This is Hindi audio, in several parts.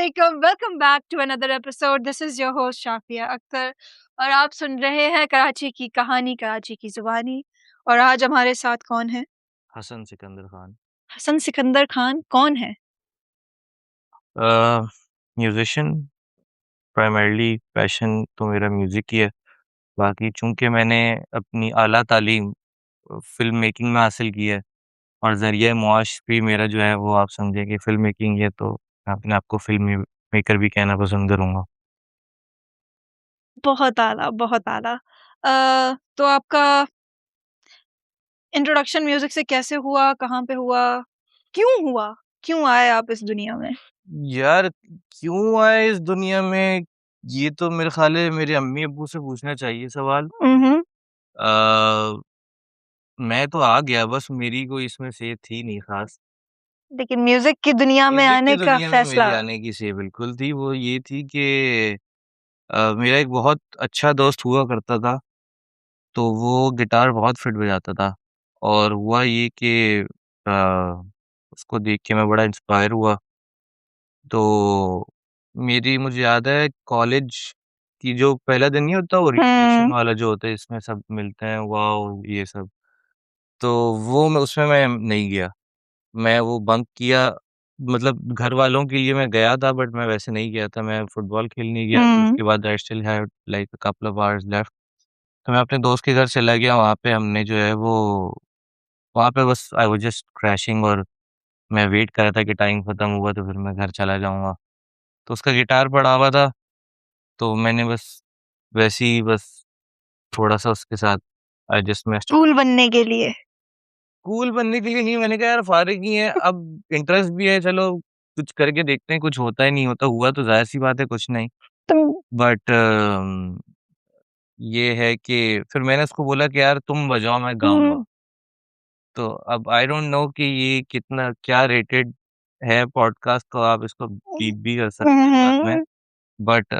Assalamualaikum. Welcome back to another episode. This is your host Shafia Akhtar और आप सुन रहे हैं कराची की कहानी कराची की जुबानी। और आज हमारे साथ कौन है? हसन सिकंदर खान। हसन सिकंदर खान कौन है? म्यूजिशियन, प्राइमरली पैशन तो मेरा म्यूज़िक ही है। बाकी चूँकि मैंने अपनी आला तालीम फ़िल्म मेकिंग में हासिल की है और ज़रिए मुआश भी मेरा जो है वो आप समझें कि फ़िल्म मेकिंग ही है, तो मैं अपने आप को फ़िल्म मेकर भी कहना पसंद करूँगा। बहुत आला, बहुत आला। तो आपका इंट्रोडक्शन म्यूजिक से कैसे हुआ? कहाँ पे हुआ? क्यों हुआ? क्यों आए आप इस दुनिया में? यार, क्यों आए इस दुनिया में? ये तो मेरे ख़्याल है मेरे अम्मी-अब्बू से पूछना चाहिए सवाल। हम्म। अ, मैं तो आ गया, बस मेरी कोई इसमें सेहत थी नहीं ख़ास। लेकिन म्यूजिक की दुनिया में म्यूज़िक की आने का दुनिया में मेरी फैसला। आने की सेह बिल्कुल थी, वो ये थी कि मेरा एक बहुत अच्छा दोस्त हुआ करता था, तो वो गिटार बहुत फिट बजाता था और हुआ ये कि अ, उसको देख के मैं बड़ा इंस्पायर हुआ। तो मुझे याद है कॉलेज की जो पहला दिन नहीं होता ओरिएंटेशन हम्म। वाला जो होता है इसमें सब मिलते हैं, वाओ! ये सब, तो वो मैं उसमें मैं नहीं गया। मैं वो बंक किया, मतलब घर वालों के लिए मैं गया था बट मैं वैसे नहीं गया था, मैं फुटबॉल खेलने गया, फिर हम्म। उसके बाद I still had like a couple of hours left. तो मैं अपने दोस्त के घर चला गया, वहाँ पे हमने जो है वो वहाँ पे बस आई वाज़ जस्ट क्रैशिंग और मैं वेट कर रहा था कि टाइम खत्म हुआ तो फिर मैं घर चला जाऊँगा। तो उसका गिटार पड़ा हुआ था, तो मैंने बस वैसे ही बस थोड़ा-सा उसके साथ आई जस्ट मेस्ड कूल बनने के लिए। कूल बनने के लिए नहीं, मैंने कहा यार फारिग ही है, अब इंटरेस्ट भी है, चलो कुछ करके देखते हैं, कुछ होता है नहीं होता, हुआ तो ज़ाहिर-सी बात है कुछ नहीं। तुम। बट ये है कि फिर मैंने उसको बोला कि यार तुम बजाओ मैं गाऊँगा। हम्म। तो अब आई डोंट नो कि ये कितना क्या रेटेड है पॉडकास्ट, तो आप इसको बीप भी कर सकते हैं बाद में। हम्म। बट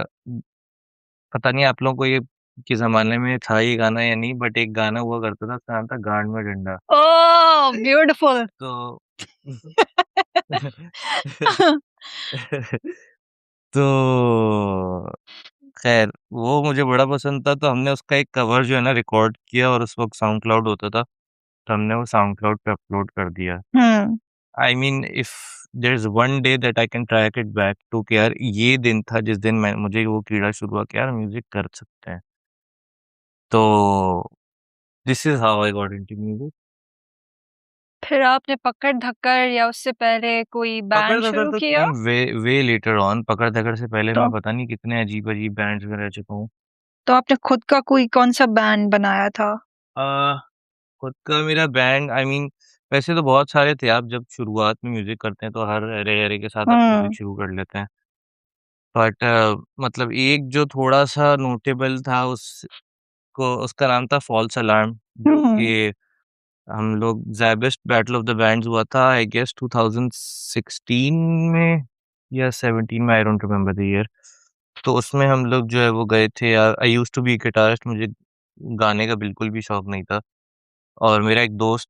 पता नहीं आप लोगों को ये के ज़माने में था ये गाना या नहीं, बट एक गाना हुआ करता था, उसका नाम था गाँड में डंडा। Oh beautiful. तो तो खैर वो मुझे बड़ा पसंद था, तो हमने उसका एक कवर जो है ना रिकॉर्ड किया और उस वक़्त साउंड क्लाउड होता था, तो हमने वो साउंड क्लाउड पे अपलोड कर दिया। Hmm. I mean if there is one day that I can track it back to कि यार ये दिन था जिस दिन मैं मुझे वो कीड़ा शुरू हुआ कि यार म्यूज़िक कर सकते हैं। तो this is how I got into music. फिर आपने पकड़ धक्कर या उससे पहले कोई बैंड पकड़-धकड़ शुरू तो किया? केम वे वे लेटर ऑन, पकड़-धकड़ से पहले तो मैं पता नहीं कितने अजीब-अजीब बैंड्स में रह चुका हूँ। तो आपने खुद का कोई कौन सा बैंड बनाया था? अ, खुद का मेरा बैंड आई मीन वैसे तो बहुत सारे थे, आप जब शुरुआत में म्यूज़िक करते हैं तो हर एरे-एरे के साथ आप म्यूज़िक हम्म। शुरू कर लेते हैं। बट मतलब एक जो थोड़ा-सा नोटेबल था उसका नाम था फ़ॉल्स अलार्म, जो हम्म। कि हम लोग ज़ैबेस्ट बैटल ऑफ द बैंड्स हुआ था आई गेस 2016 में या 17 में, I don't remember the year. तो उसमें हम लोग जो है वो गए थे यार, I used to be a guitarist, मुझे गाने का बिल्कुल भी शौक नहीं था और मेरा एक दोस्त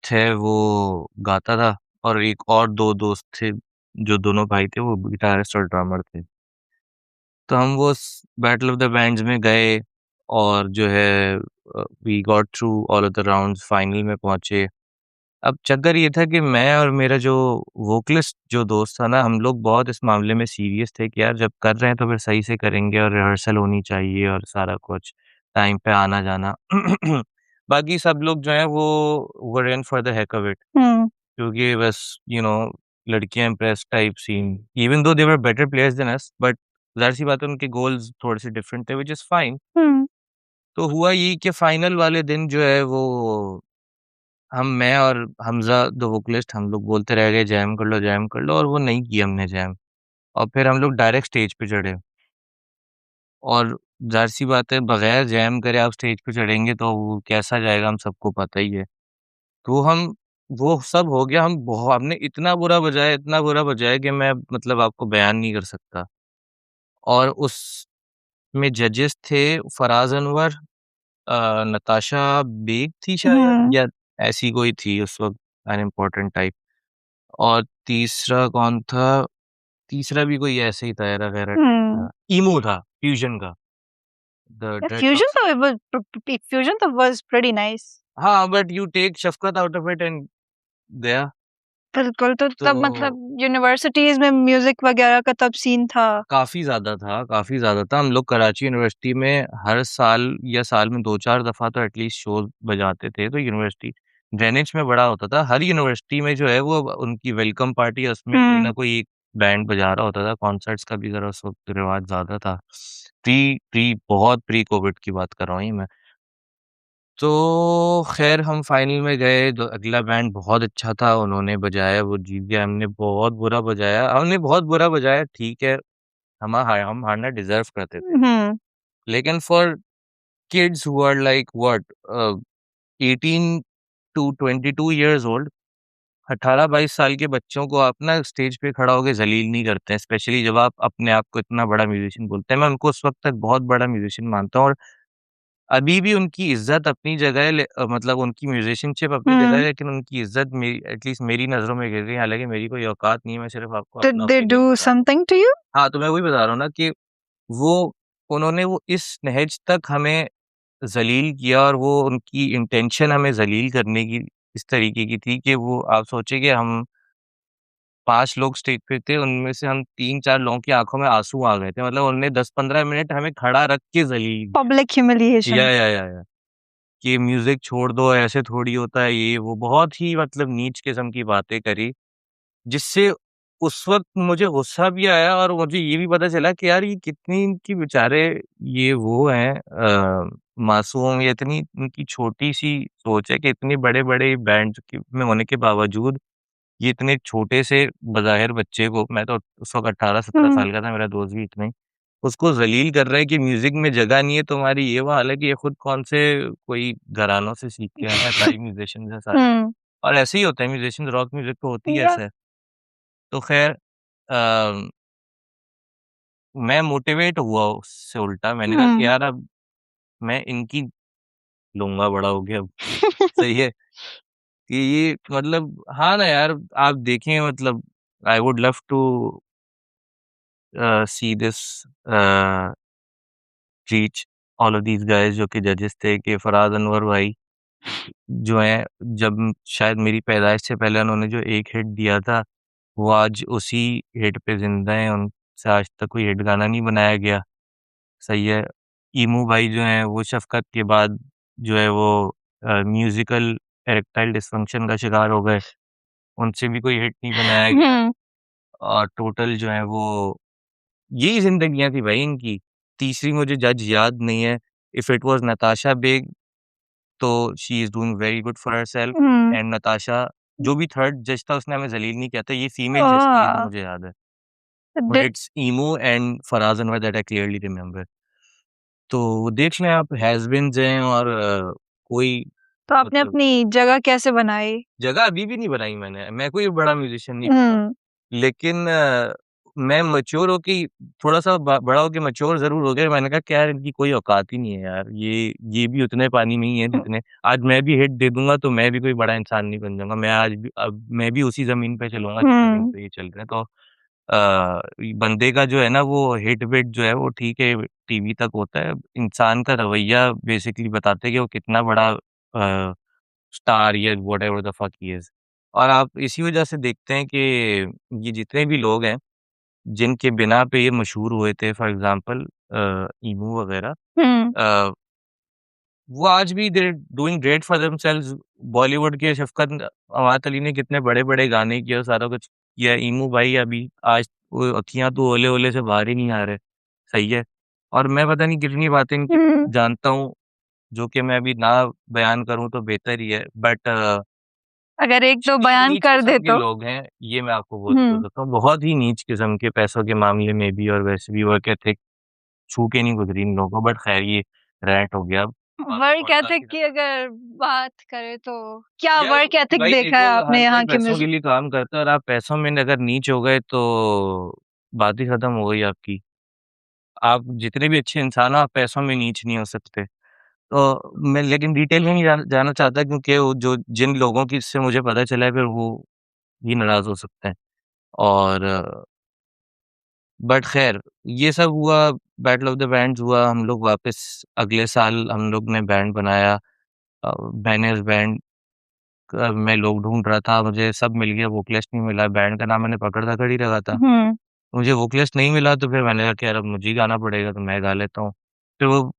है वो गाता था और एक और 2 दोस्त थे, जो दोनों भाई थे वो गिटारिस्ट और ड्रमर थे। तो हम वो स बैटल ऑफ द बैंड्स में गए और जो है we got through all of the rounds, final में पहुँचे। अब चक्कर ये था कि मैं और मेरा जो वोकलिस्ट जो दोस्त था ना, हम लोग बहुत इस मामले में सीरियस थे कि यार जब कर रहे हैं तो फिर सही से करेंगे और रिहर्सल होनी चाहिए और सारा कुछ टाइम पे आना-जाना। बाकी सब लोग जो हैं वो were in for the heck of it, hmm. क्योंकि बस लड़कियाँ impress type scene, even though they were better players than us, but ज़ाहिर-सी बात है उनके गोल्स थोड़े-से डिफरेंट थे, व्हिच इज़ फाइन। हम्म। तो हुआ ये कि फाइनल वाले दिन जो है वो मैं और हमज़ा द वोकलिस्ट हम लोग बोलते रह गए जैम कर लो और वो नहीं की हमने जैम और फिर हम लोग डायरेक्ट स्टेज पे चढ़े और ज़ाहिर-सी बात है बगैर जैम करे आप स्टेज पे चढ़ेंगे तो वो कैसा जाएगा हम सबको पता ही है। तो हम वो सब हो गया, हमने इतना बुरा बजाया कि मैं मतलब आपको बयान नहीं कर सकता और उसमें जजेस थे फराज़ अनवर, नताशा बेग थी शायद हम्म। या ऐसी कोई थी उस वक़्त अनइम्पोर्टेंट टाइप। और तीसरा कौन था? तीसरा भी कोई ऐसे ही था, एरा-वेरा टाइप हुँ। था। ईमो था, फ्यूजन का, द Yeah, Fusion ड्रेडलॉक्स। तो it was Fusion तो was pretty nice। हाँ, but you take Shafqat out of it and गया। बिल्कुल, तो तो तब मतलब यूनिवर्सिटीज़ में म्यूज़िक वग़ैरह का तब सीन था। काफ़ी ज़्यादा था, काफ़ी ज़्यादा था। हम लोग कराची यूनिवर्सिटी में हर साल या साल में 2-4 दफ़ा तो एटलीस्ट शो बजाते थे, तो यूनिवर्सिटी ग्रीनिच में बड़ा होता था। हर यूनिवर्सिटी में जो है वो उनकी वेलकम पार्टी, उसमें कोई ना हुँ, कोई एक बैंड बजा रहा होता था। कॉन्सर्ट्स का भी ज़रा उस वक़्त रिवाज ज़्यादा था। बहुत प्री कोविड की बात कर रहा हूँ ये मैं। तो ख़ैर हम फाइनल में गए, तो अगला बैंड बहुत अच्छा था, उन्होंने बजाया, वो जीत गया, हमने बहुत बुरा बजाया, हमने बहुत बुरा बजाया, ठीक है। हम हारना डिज़र्व करते थे। हुँ, लेकिन for kids who are like what 18 to 22 years old, 18-22 साल के बच्चों को आप ना स्टेज पे खड़ा होके ज़लील नहीं करते हैं, स्पेशली जब आप अपने आप को इतना बड़ा म्यूज़िशियन बोलते हैं। मैं उनको उस वक़्त तक बहुत बड़ा म्यूज़िशियन मानता हूँ और अभी भी उनकी इज़्ज़त अपनी जगह है, मतलब उनकी म्यूज़िशियनशिप अपनी जगह है, हुँ। लेकिन उनकी इज़्ज़त मेरी एटलीस्ट मेरी नज़रों में गिर गई। हालाँकि मेरी कोई औकात नहीं है, मैं सिर्फ़ आपको Did अपना they ओपिनियन do बता रहा हूँ। something to you? हाँ, तो मैं वही बता रहा हूँ ना कि वो उन्होंने वो इस नहज तक हमें ज़लील किया और वो उनकी इंटेंशन हमें ज़लील करने की इस तरीके की थी कि वो आप सोचिए कि हम 5 लोग स्टेज पे थे, उनमें से हम 3-4 लोगों की आँखों में आँसू आ गए थे। मतलब उन्होंने 10-15 मिनट हमें खड़ा रख के ज़लील Public किया। humiliation। या। कि म्यूज़िक छोड़ दो, ऐसे थोड़ी होता है ये वो, बहुत ही मतलब नीच किस्म की बातें करी, जिससे उस वक़्त मुझे गुस्सा भी आया और मुझे ये भी पता चला कि यार ये कितनी इनकी बेचारे ये वो हैं मासूम, ये इतनी इनकी छोटी-सी सोच है कि इतने बड़े-बड़े बैंड के में होने के बावजूद ये इतने छोटे से बज़ाहिर बच्चे को, मैं तो उस वक़्त 18-17 हुँ। साल का था, मेरा दोस्त भी इतना ही, उसको ज़लील कर रहे हैं कि म्यूज़िक में जगह नहीं है तुम्हारी, ये वो, हालाँकि ये खुद कौन से कोई घरानों से सीख के आए हैं, अताई म्यूज़िशियंस हैं सारे। हुँ। और ऐसे ही होते हैं म्यूज़िशियंस, रॉक म्यूज़िक तो होती है या ऐसा है। तो ख़ैर अ, मैं मोटिवेट हुआ उससे उल्टा, मैंने कहा कि हुँ। यार अब मैं इनकी लूँगा बड़ा हो के अब, सही है? कि ये मतलब हाँ ना यार, आप देखें मतलब I would love to see this reach all of these guys जो कि जजेस थे कि फराज़ अनवर भाई जो हैं, जब शायद मेरी पैदाइश से पहले उन्होंने जो एक हिट दिया था, वो आज उसी हिट पे ज़िंदा हैं, उनसे आज तक कोई हिट गाना नहीं बनाया गया, सही है। ईमू भाई जो हैं, वो शफ़क़त के बाद जो है वो म्यूज़िकल इरेक्टाइल डिसफंक्शन का शिकार हो गए, उनसे भी कोई हिट नहीं बनाया गया हुँ। और टोटल जो है वो यही ज़िंदगियाँ थी भाई इनकी। तीसरी मुझे जज याद नहीं है, if it was Natasha Baig तो she is doing very good for herself hmm. And Natasha जो भी थर्ड जज था उसने हमें ज़लील नहीं किया था, ये फीमेल जज थी, ये तो ओह! मुझे याद है। But Did it's emo and Faraz Anwar that I clearly remember. तो देख लें आप हैज़-बीन्स हैं और कोई तो आपने मतलब अपनी जगह कैसे बनाई? जगह अभी भी नहीं बनाई मैंने, मैं कोई बड़ा म्यूज़िशियन नहीं बना। हुँ। लेकिन मैं मैच्योर होके थोड़ा-सा बड़ा होके मैच्योर ज़रूर हो गया। मैंने कहा कि यार इनकी कोई औकात ही नहीं है यार। ये भी उतने पानी में ही है जितने आज मैं भी हिट दे दूँगा तो मैं भी कोई बड़ा इंसान नहीं बन जाऊँगा। मैं आज भी अब मैं भी उसी ज़मीन पे चलूँगा जिस ज़मीन हुँ। पे ये चल रहे हैं। तो बंदे का जो है ना वो हिट-विट जो है वो ठीक है टीवी तक होता है। इंसान का रवैया बेसिकली बताता है कि वो कितना बड़ा स्टार या whatever the fuck he is. और आप इसी वज़ह से देखते हैं कि ये जितने भी लोग हैं जिनके बिना पे ये मशहूर हुए थे फॉर एग्ज़ाम्पल ईमू वग़ैरह हुँ। अ, वो आज भी they doing great for themselves Bollywood के शफ़क़त अमात अली ने कितने बड़े-बड़े गाने किए और सारा कुछ किया। ईमू भाई अभी आज वो अँखियाँ तो ओले-ओले से बाहर ही नहीं आ रहे, सही है। और मैं पता नहीं कितनी बातें इनकी हुँ। जानता हूँ, जो कि मैं अभी ना बयान करूँ तो बेहतर ही है। बट अगर 1-2 ही बयान नीच कर दे किस्म के तो? लोग हैं, ये मैं आपको बोल हुँ। सकता हूँ। बहुत ही नीच किस्म के पैसों के मामले में भी और वैसे भी वर्क एथिक छू के नहीं गुज़री इन लोगों को बट ख़ैर ये रैंट हो गया अब और वर्क पॉडकास्ट एथिक की की तरफ अगर बात करें तो क्या यार वर्क एथिक भाई देखा देखो है हर आपने कोई यहाँ के पैसों के लिए काम करता है और आप पैसों में अगर नीच हो गए तो बात ही ख़त्म हो गई आपकी। आप जितने भी अच्छे इंसान हो आप पैसों में नीच नहीं हो सकते। तो मैं लेकिन डिटेल में नहीं जाना चाहता क्योंकि वो जो जिन लोगों की से मुझे पता चला है फिर वो भी नाराज़ हो सकते हैं। और बट ख़ैर ये सब हुआ, बैटल ऑफ द बैंड्स हुआ, हम लोग वापस अगले साल हम लोग ने बैंड बनाया, बैनर्स बैंड मैं लोग ढूँढ रहा था, मुझे सब मिल गया, वोकलिस्ट नहीं मिला, बैंड का नाम मैंने पकड़ धाकड़ ही रखा था। हुँ, मुझे वोकलिस्ट नहीं मिला तो फिर मैंने कहा कि यार अब मुझे ही गाना पड़ेगा तो मैं गा लेता हूँ। फिर वो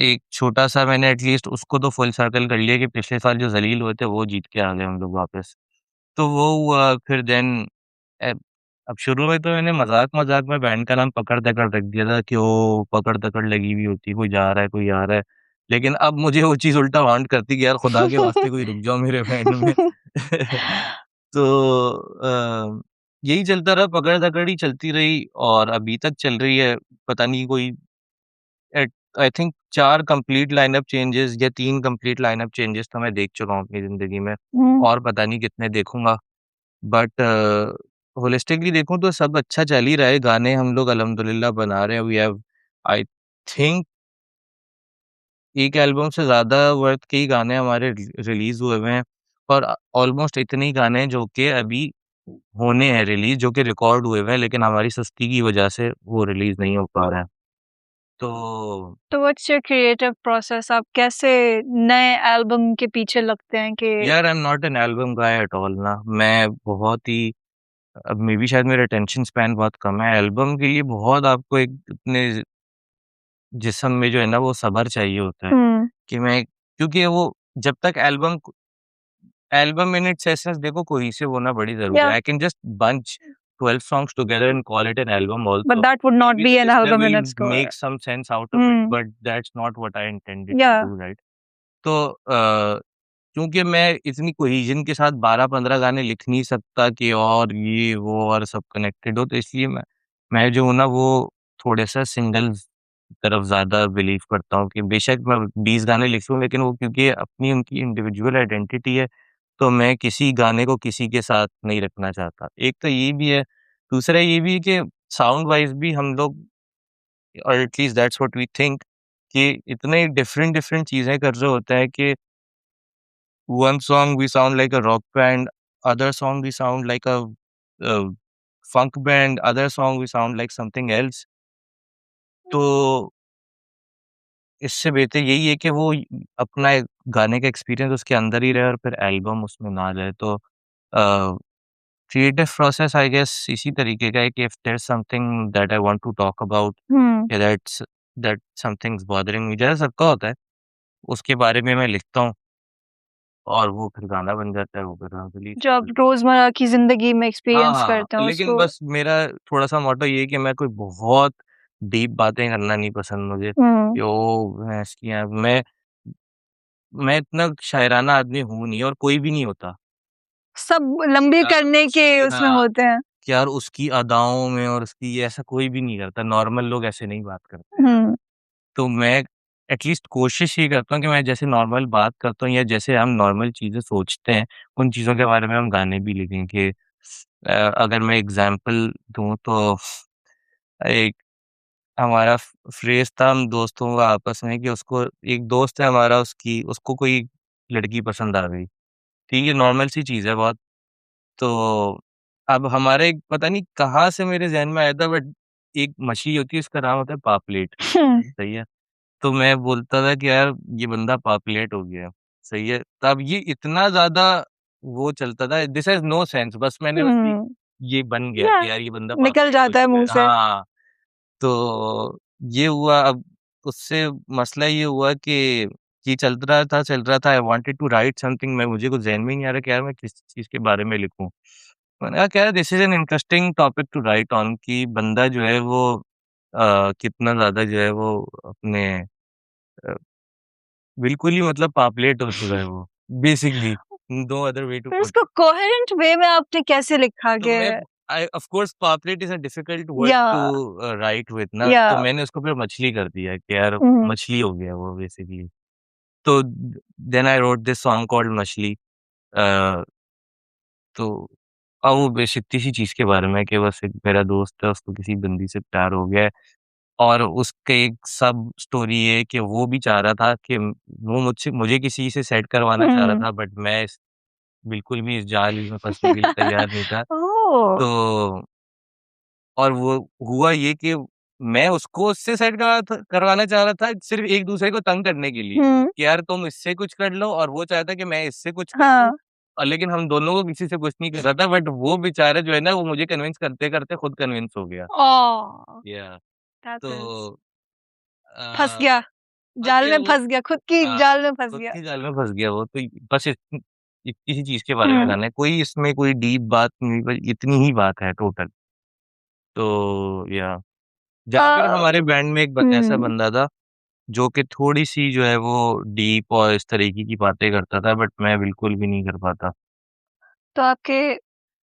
एक छोटा-सा मैंने एटलीस्ट उसको तो फुल सर्कल कर लिया कि पिछले साल जो ज़लील हुए थे वो जीत के आ गए हम लोग वापस। तो वो हुआ फिर देन ए अब शुरू में तो मैंने मज़ाक-मज़ाक में बैंड का नाम पकड़-धकड़ रख दिया था कि ओ पकड़-धकड़ लगी हुई होती है, कोई जा रहा है, कोई आ रहा है। लेकिन अब मुझे वो चीज़ उल्टा वांट करती कि यार खुदा के वास्ते कोई रुक जाओ मेरे बैंड में। तो यही चलता रहा, पकड़-धकड़ ही चलती रही और अभी तक चल रही है। पता नहीं कोई eight I think 4 complete lineup changes या 3 कंप्लीट लाइनअप चेंजेस तो मैं देख चुका हूँ अपनी ज़िंदगी में हुँ। और पता नहीं कितने देखूँगा। बट होलिस्टिकली देखूँ तो सब अच्छा चल ही रहा है, गाने हम लोग अल्हम्दुलिल्लाह बना रहे हैं। वी हैव आई थिंक एक एल्बम से ज़्यादा वर्थ के ही गाने हमारे रिलीज़ हुए हुए हैं और ऑलमोस्ट इतने ही गाने हैं जो कि अभी होने हैं रिलीज़, जो कि रिकॉर्ड हुए हुए हैं, लेकिन हमारी सस्ती की वजह से वो रिलीज़ नहीं हो पा रहा है। तो तो व्हाट्स योर क्रिएटिव प्रोसेस? आप कैसे नए एल्बम के पीछे लगते हैं कि यार आई am not an album guy at all ना। मैं बहुत ही अब मेबी शायद मेरा अटेंशन स्पैन बहुत कम है। एल्बम के लिए बहुत आपको एक अपने जिस्म में जो है ना वो सब्र चाहिए होता है हुँ, कि मैं क्योंकि वो जब तक एल्बम इन इट्स एसेंस देखो कोहेसिव होना बड़ी ज़रूरी है। या I can just bunch 12 songs together and call it an album but also. That would not maybe be the an listener album in will its core. Make some sense out of it हुँ, but that's not what I intended या टू डू राइट? तो क्योंकि मैं इतनी कोहेज़न के साथ 12-15 गाने लिख नहीं सकता कि और ये वो और सब कनेक्टेड हो, तो इसलिए मैं जो हूँ ना वो थोड़े-से सिंगल्स तरफ ज़्यादा बिलीव करता हूँ कि बेशक मैं 20 गाने लिखूँ लेकिन वो क्योंकि अपनी उनकी इंडिविजुअल आइडेंटिटी है, तो मैं किसी गाने को किसी के साथ नहीं रखना चाहता। एक तो ये भी है, दूसरा ये भी है कि साउंड वाइज़ भी हम लोग और at least that's what we think कि इतने डिफरेंट-डिफरेंट चीज़ें कर रहे होते हैं कि one song we sound like a rock band, other song we sound like a uh, funk band, other song we sound like something else. तो इससे बेहतर यही है कि वो अपना एक गाने का एक्सपीरियंस उसके अंदर ही रहे और फिर एल्बम उसमें ना जाए। तो क्रिएटिव प्रोसेस आई गेस इसी तरीके का है कि if there is something that I want to talk about hmm. या दैट समथिंग्स बॉदरिंग मी जैसा सबका होता है, उसके बारे में मैं लिखता हूँ और वो फिर गाना बन जाता है, वो फिर रिलीज जो कर आप देता हूँ। रोज़मर्रा की ज़िंदगी में हाँ, एक्सपीरियंस हाँ, करते हैं लेकिन उसको बस मेरा थोड़ा-सा मोट्टो ये है कि मैं कोई बहुत डीप बातें करना नहीं पसंद मुझे, हुँ, कि ओह! भैंस की आँख मैं इतना शायराना आदमी हूँ नहीं और कोई भी नहीं होता। सब लंबी यार करने के उसकी उसमें हाँ, होते हैं। कि यार उसकी अदाओं में और उसकी ये ऐसा कोई भी नहीं करता, नॉर्मल लोग ऐसे नहीं बात करते यार। हुँ, तो मैं एटलीस्ट कोशिश ये करता हूँ कि मैं जैसे नॉर्मल बात करता हूँ या जैसे हम नॉर्मल चीज़ें सोचते हैं, उन चीज़ों के बारे में हम गाने भी लिखें कि अगर मैं एग्ज़ाम्पल दूँ तो एक हमारा फ्रेज़ था हम दोस्तों का आपस में कि उसको एक दोस्त है हमारा उसकी उसको कोई लड़की पसंद आ गई। ठीक है, नॉर्मल सी चीज़ है बहुत। तो अब हमारे पता नहीं कहाँ से मेरे ज़हन में आया था बट एक मछली होती है उसका नाम होता है पापलेट, हुँ, सही है? तो मैं बोलता था कि यार ये बंदा पापलेट हो गया है, सही है? तब ये इतना ज़्यादा वो चलता था दिस हैज़ नो सेंस बस मैंने बस हुँ, ये बन गया या कि यार ये बंदा निकल पापलेट हो जाता है चुका मुँह है। से। हाँ। तो ये हुआ अब उससे मसला ये हुआ कि ये चल रहा था I wanted to write something मैं मुझे कुछ ज़हन में ही नहीं आ रहा कि यार मैं किस चीज़ के बारे में लिखूँ। मैंने कहा क्या this is an interesting topic to write on कि बंदा जो है वो कितना ज़्यादा जो है वो अपने अ, बिल्कुल ही मतलब पापलेट हो चुका है वो basically no other way to फिर पुट उसको इट। कोहेरेंट वे में आपने कैसे लिखा तो कि मैं I of course populate is a difficult word या टू राइट विद ना, या तो मैंने उसको फिर मछली कर दिया कि यार हुँ, मछली हो गया वो बेसिकली। तो then I wrote this song called मछली अ, तो वो बेसिक इसी चीज़ के बारे में है कि बस एक मेरा दोस्त है उसको किसी बंदी से प्यार हो गया है और उसके एक सब स्टोरी ये है कि वो भी चाह रहा था कि वो मुझसे मुझे किसी से सेट करवाना चाह रहा हुँ। था बट मैं इस बिल्कुल भी इस जाल में फँसने के लिए तैयार नहीं था। ओह! तो और वो हुआ ये कि मैं उसको उससे सेट करवाना चाह रहा था सिर्फ़ एक-दूसरे को तंग करने के लिए, हुँ, कि यार तुम इससे कुछ कर लो और वो चाहता कि मैं इससे कुछ कर लूँ। हाँ। लेकिन हम दोनों को किसी से कुछ नहीं कर रहा था बट वो बेचारा जो है ना वो मुझे कन्विंस करते-करते खुद कन्विंस हो गया। ओह! या दैट इज़ तो फँस अ, गया, फँस जाल गया में वो। फँस गया, खुद की हाँ, जाल में फँस खुद गया। के जाल में फँस गया वो तो बस इसी चीज़ के बारे में हुँ। गाना है। कोई इसमें कोई डीप बात नहीं बस इतनी ही बात है टोटल। तो या अ, जहाँ फिर हमारे बैंड में एक ऐसा हुँ, बंदा था जो कि थोड़ी-सी जो है वो डीप और इस तरीके की बातें करता था बट मैं बिल्कुल भी नहीं कर पाता। तो आपके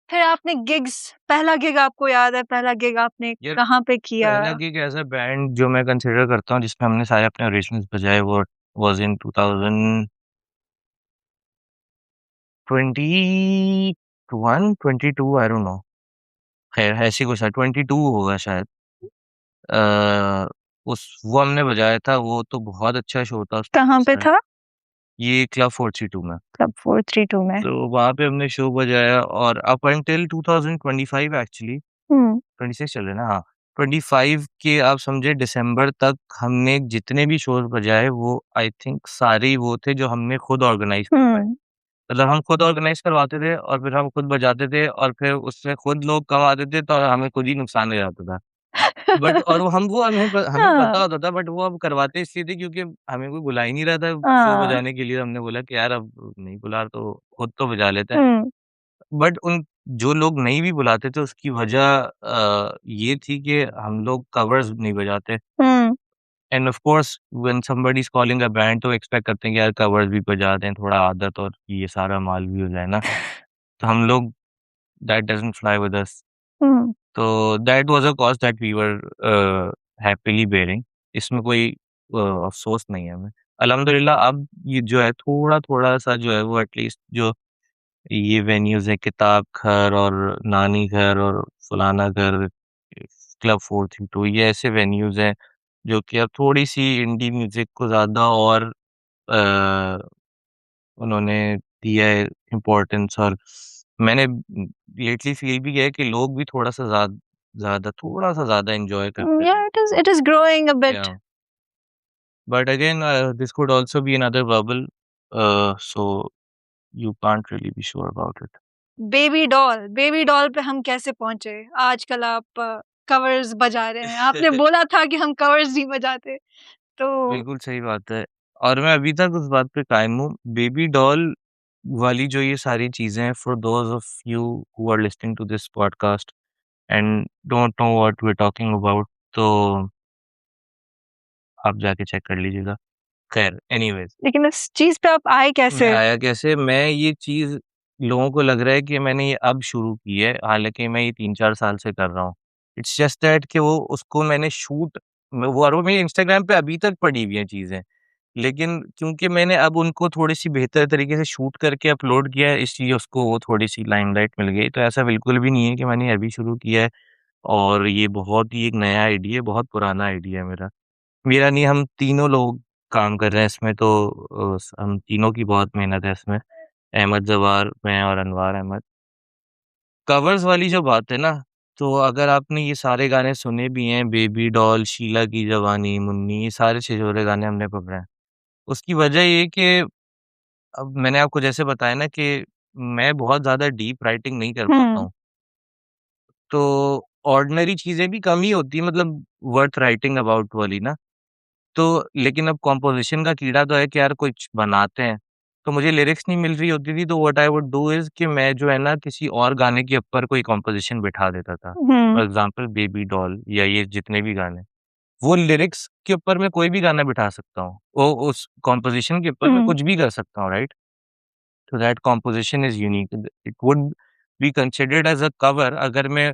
फिर आपने गिग्स पहला गिग आपको याद है, पहला गिग आपने यार कहाँ पे किया? पहला गिग एज़ अ बैंड जो मैं कंसिडर करता हूँ जिसमें हमने सारे अपने ओरिजिनल्स बजाए वो was in 2021, 22 I don't know. ख़ैर ऐसे ही कुछ था 22 होगा शायद। अ, उस वो हमने बजाया था वो तो बहुत अच्छा शो था कहाँ पे उसका। था? ये क्लब 432 में। क्लब 432 में। तो वहाँ पे हमने शो बजाया और अप अंटिल 2025 एक्चुअली हुँ, 26 चल रहे हैं ना हाँ, 25 के आप समझे दिसंबर तक हमने जितने भी शोज़ बजाए वो आई थिंक सारे ही वो थे जो हमने खुद ऑर्गेनाइज़ करवाए। हुँ। मतलब हम खुद ऑर्गेनाइज़ करवाते थे और फिर हम खुद बजाते थे और फिर उससे खुद लोग कम आते थे तो हमें खुद ही नुकसान हो जाता था। बट और वो हमें हाँ, पता होता था बट वो अब करवाते इसलिए थे क्योंकि हमें कोई बुला ही नहीं रहा था शो हाँ। बजाने के लिए। हमने बोला कि यार अब नहीं बुला रहा तो खुद तो बजा लेते हैं। हुँ, बट उन जो लोग नहीं भी बुलाते थे उसकी वजह ये थी कि हम लोग कवर्स नहीं बजाते hmm. And of course when somebody is calling a band तो एक्सपेक्ट करते हैं कि यार कवर्स भी बजा दें, थोड़ा आदत और ये सारा माल भी हो जाए ना। तो हम लोग that doesn't fly with us. Hmm, तो that was a cost that we were happily bearing. इसमें कोई अफ़सोस नहीं है हमें। अल्हम्दुलिल्लाह अब ये जो है थोड़ा-थोड़ा सा जो है वो एटलीस्ट जो ये वेन्यूज़ हैं किताब घर और नानी घर और फलाना घर, क्लब 432 ये ऐसे वेन्यूज़ हैं जो कि अब थोड़ी-सी इंडी म्यूज़िक को ज़्यादा और अ, उन्होंने दिया है इम्पोर्टेंस और मैंने लेटली फ़ील भी किया है कि लोग भी थोड़ा-सा ज़्यादा थोड़ा-सा ज़्यादा एन्जॉय करते हैं। yeah, it is growing a bit. या but again this could also be another bubble so you can't really be sure about it. Baby doll पे हम कैसे पहुँचे? आजकल आप कवर्स बजा रहे हैं। आपने बोला था कि हम कवर्स नहीं बजाते। तो बिल्कुल सही बात है और मैं अभी तक उस बात पे कायम हूँ। बेबी डॉल वाली जो ये सारी चीज़ें हैं for those of you who are listening to this podcast and don't know what we are talking about तो आप जाके चेक कर लीजिएगा। ख़ैर एनीवेज़ लेकिन इस चीज़ पे आप आए मैं कैसे? आया कैसे? मैं ये चीज़ लोगों को लग रहा है कि मैंने ये अब शुरू की है, हालाँकि मैं ये 3-4 साल से कर रहा हूँ। इट्स जस्ट दैट कि वो उसको मैंने शूट वो और वो मेरे इंस्टाग्राम पे अभी तक पड़ी हुई हैं चीज़ें। लेकिन क्योंकि मैंने अब उनको थोड़ी-सी बेहतर तरीके से शूट करके अपलोड किया है, इसलिए उसको वो थोड़ी-सी लाइमलाइट मिल गई। तो ऐसा बिल्कुल भी नहीं है कि मैंने अभी शुरू किया है और ये बहुत ही एक नया आइडिया है, बहुत पुराना आइडिया है मेरा। मेरा नहीं, हम तीनों लोग काम कर रहे हैं इसमें तो हम तीनों की बहुत मेहनत है इसमें। अहमद जवार, मैं और अनवार अहमद। कवर्स वाली जो बात है ना, तो अगर आपने ये सारे गाने सुने भी हैं, बेबी डॉल, शीला की जवानी, मुन्नी, ये सारे छिछोरे गाने हमने पकड़े हैं। उसकी वजह ये है कि अब मैंने आपको जैसे बताया ना कि मैं बहुत ज़्यादा डीप राइटिंग नहीं कर पाता हुँ, हूँ। तो ऑर्डिनरी चीज़ें भी कम ही होती हैं मतलब वर्थ राइटिंग अबाउट वाली ना। तो लेकिन अब कंपोज़िशन का कीड़ा तो है कि यार कुछ बनाते हैं। तो मुझे लिरिक्स नहीं मिल रही होती थी तो what I would do is कि मैं जो है ना किसी और गाने के ऊपर कोई कंपोज़िशन बिठा देता था। हुँ, फॉर एग्ज़ाम्पल बेबी डॉल या ये जितने भी गाने। वो लिरिक्स के ऊपर मैं कोई भी गाना बिठा सकता हूँ। वो उस कंपोज़िशन के ऊपर मैं हुँ, कुछ भी कर सकता हूँ, राइट? तो that composition is unique. It would be considered as a cover अगर मैं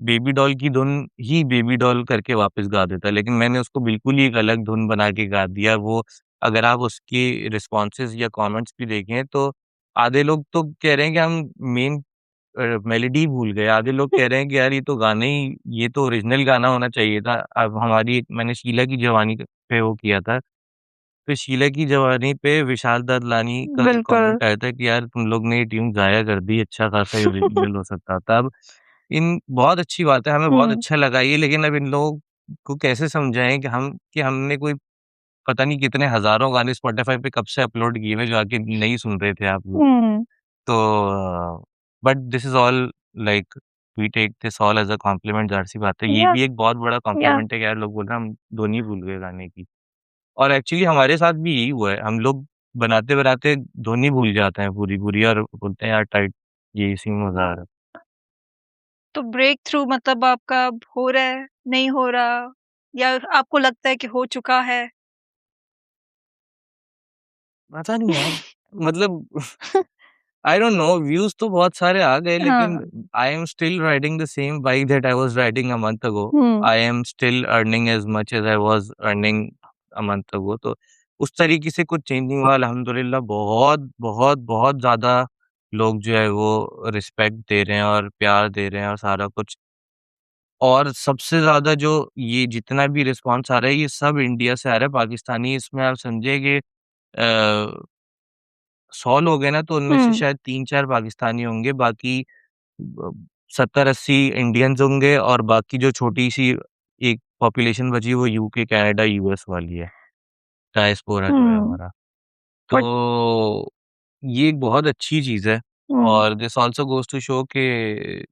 बेबी डॉल की धुन ही बेबी डॉल करके वापस गा देता। लेकिन मैंने उसको बिल्कुल ही एक अलग धुन बना के गा दिया। वो अगर आप उसकी रिस्पॉन्सेज़ या कमेंट्स भी देखें तो आधे लोग तो कह रहे हैं कि हम मेन मेलोडी भूल गए। आधे लोग कह रहे हैं कि यार ये तो ओरिजिनल गाना होना चाहिए था। अब मैंने शीला की जवानी पे वो किया था। तो शीला की जवानी पे विशाल ददलानी का एक बिल्कुल। कमेंट आया था कि यार तुम लोग ने ये ट्यून ज़ाया कर दी, अच्छा खासा ये ओरिजिनल हो सकता था। अब इन बहुत अच्छी बात है, हमें बहुत हुँ, अच्छा लगा ये, लेकिन अब इन लोगों को कैसे समझाएँ कि हमने कोई पता नहीं कितने हज़ारों गाने स्पॉटिफ़ाई पे कब से अपलोड किए हुए, जो आके नहीं सुन रहे थे आप लोग। हुँ, तो but this is all like we take this all as a compliment, ज़ाहिर-सी बात है। ये या भी एक बहुत बड़ा या कॉम्प्लीमेंट है कि यार लोग बोल रहे हैं हम धुन ही भूल गए गाने की। और एक्चुअली हमारे साथ भी यही हुआ है। हम लोग बनाते-बनाते धुन ही भूल जाते हैं पूरी-पूरी और बोलते हैं यार टाइट ये इसी में मज़ा आ रहा है। तो ब्रेक थ्रू मतलब आपका अब हो रहा है, नहीं हो रहा या आपको लगता है कि हो चुका है? पता नहीं यार, मतलब आई डोंट नो, व्यूज़ तो बहुत सारे आ गए, लेकिन हाँ, I am still riding the same bike that I was riding a month ago. Hmm, I am still earning as much as I was earning a month ago. तो उस तरीके से कुछ चेंज नहीं हुआ अल्हम्दुलिल्लाह। बहुत, बहुत, बहुत ज़्यादा लोग जो है वो रिस्पेक्ट दे रहे हैं और प्यार दे रहे हैं और सारा कुछ। और सबसे ज़्यादा जो ये जितना भी रिस्पॉन्स आ रहा है, ये सब इंडिया से आ रहा है, पाकिस्तानी इसमें आप समझिए कि 100 लोग हैं ना, तो उनमें से हुँ, शायद 3-4 पाकिस्तानी होंगे, बाकी ब 70-80 इंडियंस होंगे और बाकी जो छोटी-सी एक पॉपुलेशन बची वो यूके, कनाडा, यूएस वाली है, डायस्पोरा जो है हुँ, हमारा। बट तो ये एक बहुत अच्छी चीज़ है हुँ, और this also goes to show कि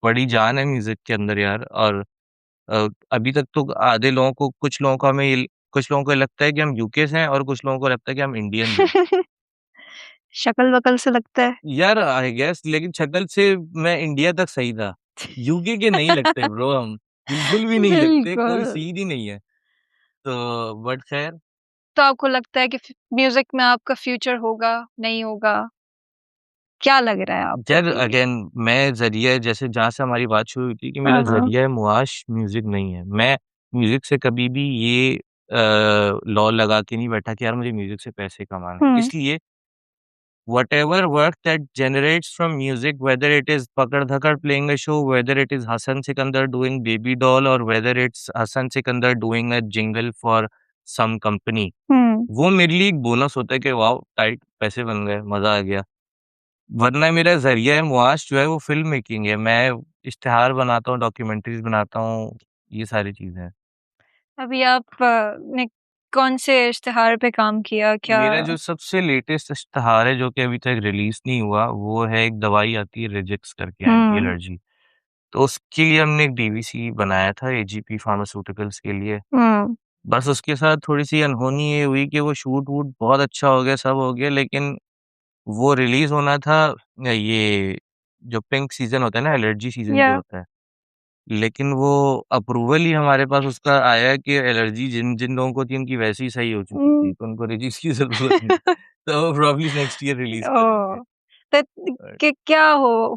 बड़ी जान है म्यूज़िक के अंदर यार। और अभी तक तो आधे लोगों को कुछ लोगों को हमें ये कुछ लोगों को लगता है कि हम यूके से हैं और कुछ लोगों को लगता है कि हम इंडियंस हैं। शक्ल-वकल से लगता है। यार आई गेस, लेकिन शक्ल से मैं इंडिया तक सही था। यूके के नहीं लगते ब्रो हम, बिल्कुल भी नहीं लगते, कोई बिल्कुल, सीन ही नहीं है। तो बट ख़ैर, तो आपको लगता है कि म्यूज़िक में आपका फ्यूचर होगा, नहीं होगा? क्या लग रहा है आपको यार कि अगेन मैं ज़रिए जैसे जहाँ से हमारी बात शुरू हुई थी कि मेरा हाँ, हाँ। ज़रिया मुआश म्यूज़िक नहीं है। मैं म्यूज़िक से कभी भी ये लॉ लगा के नहीं बैठा कि यार मुझे म्यूज़िक से पैसे कमाने हैं। हुँ, इसलिए whatever work that generates from music, whether it is Pakad Dhakad playing a show, whether it is Hassan Sikandar doing Baby Doll, or whether it's Hassan Sikandar doing a jingle for some company, हुँ। वो मेरे लिए एक बोनस होता है कि वाओ! टाइट पैसे बन गए, मज़ा आ गया। वरना मेरा ज़रिया मुआश जो है वो फ़िल्म मेकिंग है। मैं इश्तिहार बनाता हूँ, डॉक्यूमेंट्रीज़ बनाता हूँ, ये सारी चीज़ें हैं। अभी आप ने कौन से इश्तिहार पे काम किया? क्या मेरा जो सबसे लेटेस्ट इश्तिहार है जो कि अभी तक रिलीज़ नहीं हुआ, वो है एक दवाई आती है रेजेक्स करके एंटी हुँ, एलर्जी। तो उसके लिए हमने एक डीवीसी बनाया था एजीपी फार्मास्यूटिकल्स के लिए। हुँ, बस उसके साथ थोड़ी-सी अनहोनी ये हुई कि वो शूट-वूट बहुत अच्छा हो गया, सब हो गया, लेकिन वो रिलीज़ होना था ये जो पिंक सीज़न होता है ना, एलर्जी सीज़न जो या होता है। लेकिन वो अप्रूवल ही हमारे पास उसका आया कि एलर्जी जिन लोगों को थी उनकी वैसे ही सही हो चुकी हुँ। थी, तो उनको रेज़ीज़ की ज़रूरत नहीं। तो प्रोबब्ली नेक्स्ट ईयर रिलीज़ करेंगे। ओह! तो क्या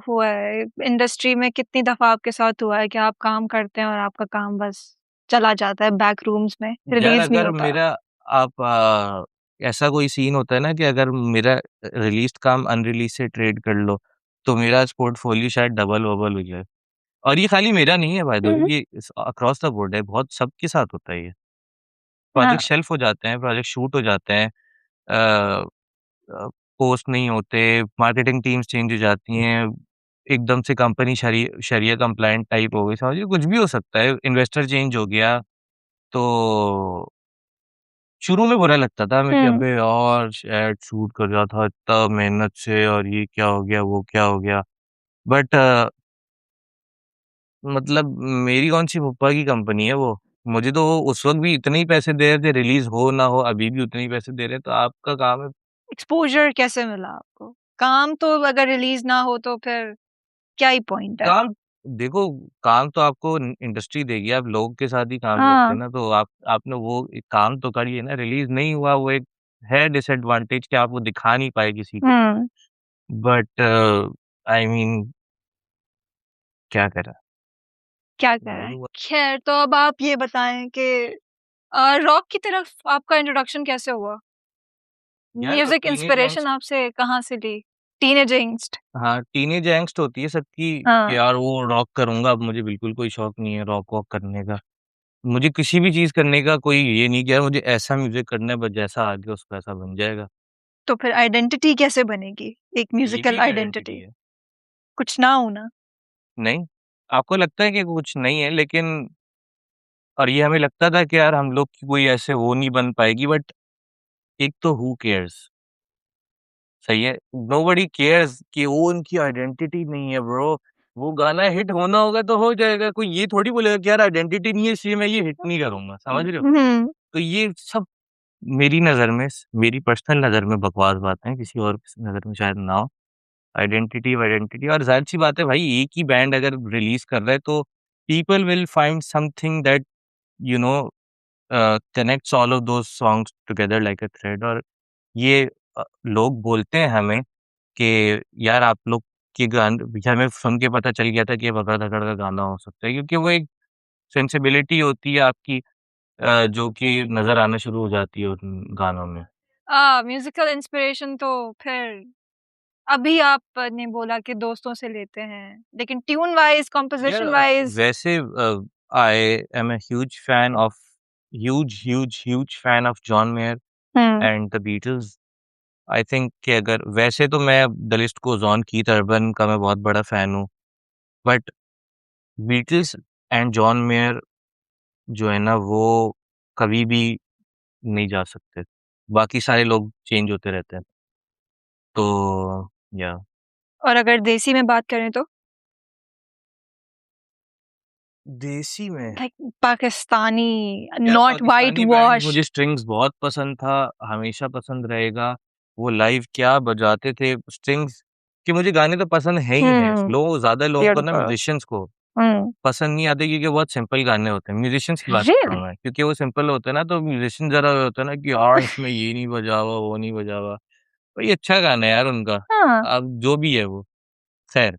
हुआ है इंडस्ट्री में कितनी दफ़ा आपके साथ हुआ है कि आप काम करते हैं और आपका काम बस चला जाता है बैक रूम्स में, यार रिलीज़ नहीं अगर होता? मेरा आप ऐसा कोई सीन होता है ना कि अगर मेरा रिलीज़्ड काम अनरिलीज़ से ट्रेड कर लो, तो मेरा पोर्टफोलियो शायद डबल-वबल हो जाए। और ये खाली मेरा नहीं है बाय द हुँ, वे, हुँ। ये अक्रॉस द बोर्ड है, बहुत सबके साथ होता है ये। हाँ, प्रोजेक्ट शेल्फ हो जाते हैं, प्रोजेक्ट शूट हो जाते हैं, अ पोस्ट नहीं होते, मार्केटिंग टीम्स चेंज हो जाती हैं, एकदम से कंपनी शरिया कंप्लायंट टाइप हो गई, समझिए कुछ भी हो सकता है, इन्वेस्टर चेंज हो गया, तो शुरू में बुरा लगता था हमें कि हुँ। अबे यार! एड शूट कर रहा था इतना मेहनत से और ये क्या हो गया, वो क्या हो गया। बट मतलब मेरी कौन-सी फूफा की कंपनी है वो। मुझे तो वो उस वक़्त भी इतने ही पैसे दे रहे थे, रिलीज़ हो ना हो, अभी भी उतने ही पैसे दे रहे हैं, तो आपका काम है। एक्सपोज़र कैसे मिला आपको? काम तो अगर रिलीज़ ना हो तो फिर क्या ही पॉइंट है? काम देखो, काम तो आपको इंडस्ट्री देगी, आप लोगों के साथ ही काम करते हाँ, हैं ना, तो आपने वो एक काम तो करिए ना, रिलीज़ नहीं हुआ वो एक है डिसएडवांटेज कि आप वो दिखा नहीं पाए किसी को। हुँ। बट आई मीन क्या करें? क्या करें? नहीं हुआ। ख़ैर तो अब आप ये बताएँ कि रॉक की तरफ आपका इंट्रोडक्शन कैसे हुआ? यार म्यूज़िक टीनेज इंस्पिरेशन एंग्स्ट, आपसे कहाँ से ली? टीनेज एंग्स्ट हाँ, टीनेज एंग्स्ट होती है सबकी कि हाँ, यार वो रॉक करूँगा, अब मुझे बिल्कुल कोई शौक नहीं है रॉक-वॉक करने का। मुझे किसी भी चीज़ करने का कोई ये नहीं कि यार मुझे ऐसा म्यूज़िक करना है, बस जैसा आ गया उसको ऐसा बन जाएगा। तो फिर आइडेंटिटी कैसे बनेगी? एक ये भी म्यूज़िकल एक आइडेंटिटी आइडेंटिटी? है। कुछ ना हो ना? नहीं, आपको लगता है कि कुछ नहीं है लेकिन और ये हमें लगता था कि यार हम लोग की कोई ऐसे वो नहीं बन पाएगी बट एक तो हू केयर्स? सही है? नोबडी केयर्स कि वो उनकी आइडेंटिटी नहीं है ब्रो। वो गाना हिट होना होगा तो हो जाएगा। कोई ये थोड़ी बोलेगा कि यार आइडेंटिटी नहीं है इसलिए मैं ये हिट नहीं करूँगा, समझ रहे हो? हुँ। तो ये सब मेरी नज़र में मेरी पर्सनल नज़र में बकवास बातें हैं, किसी और की नज़र में शायद ना हो। आइडेंटिटी वाइडेंटिटी और ज़ाहिर-सी बात है भाई एक ही बैंड अगर रिलीज़ कर रहा है तो people will find something that you know connects all of those songs together like a thread और ये लोग बोलते हैं हमें कि यार आप लोग के हमें सुन के पता चल गया था कि ये बकरा धकड़ का गाना हो सकता है क्योंकि वो एक सेंसिबिलिटी होती है आपकी जो कि नज़र आना शुरू हो जाती है उन गानों में। म्यूज़िकल इंस्पिरेशन तो फिर अभी आपने बोला कि दोस्तों से लेते हैं, लेकिन ट्यून वाइज़, यार कंपोज़िशन वाइज़ वैसे I am a huge fan of John Mayer हुँ। And the Beatles. I think कि अगर वैसे तो मैं the list goes on, Keith Urban का मैं बहुत बड़ा फैन हूँ, but Beatles and John Mayer जो है ना वो कभी भी नहीं जा सकते। बाकी सारे लोग चेंज होते रहते हैं। तो या और अगर देसी में बात करें तो? देसी में लाइक पाकिस्तानी, यार not white Pakistani bands wash. मुझे स्ट्रिंग्स बहुत पसंद था, हमेशा पसंद रहेगा। वो लाइव क्या बजाते थे स्ट्रिंग्स के मुझे गाने तो पसंद है ही हैं। हुँ, ज़्यादा लोगों को ना ब्यूटीफुल। म्यूजिशियंस को हुँ। पसंद नहीं आते क्योंकि बहुत सिंपल गाने होते हैं। म्यूजिशियंस की बात कर रहा रियली? हूँ मैं, क्योंकि वो सिंपल होते हैं ना तो म्यूजिशियन ज़रा होता है ना कि यार इसमें ये नहीं बजा हुआ, वो नहीं बजा हुआ। भाई अच्छा गाना है यार उनका, हाँ। अब जो भी है वो, खैर।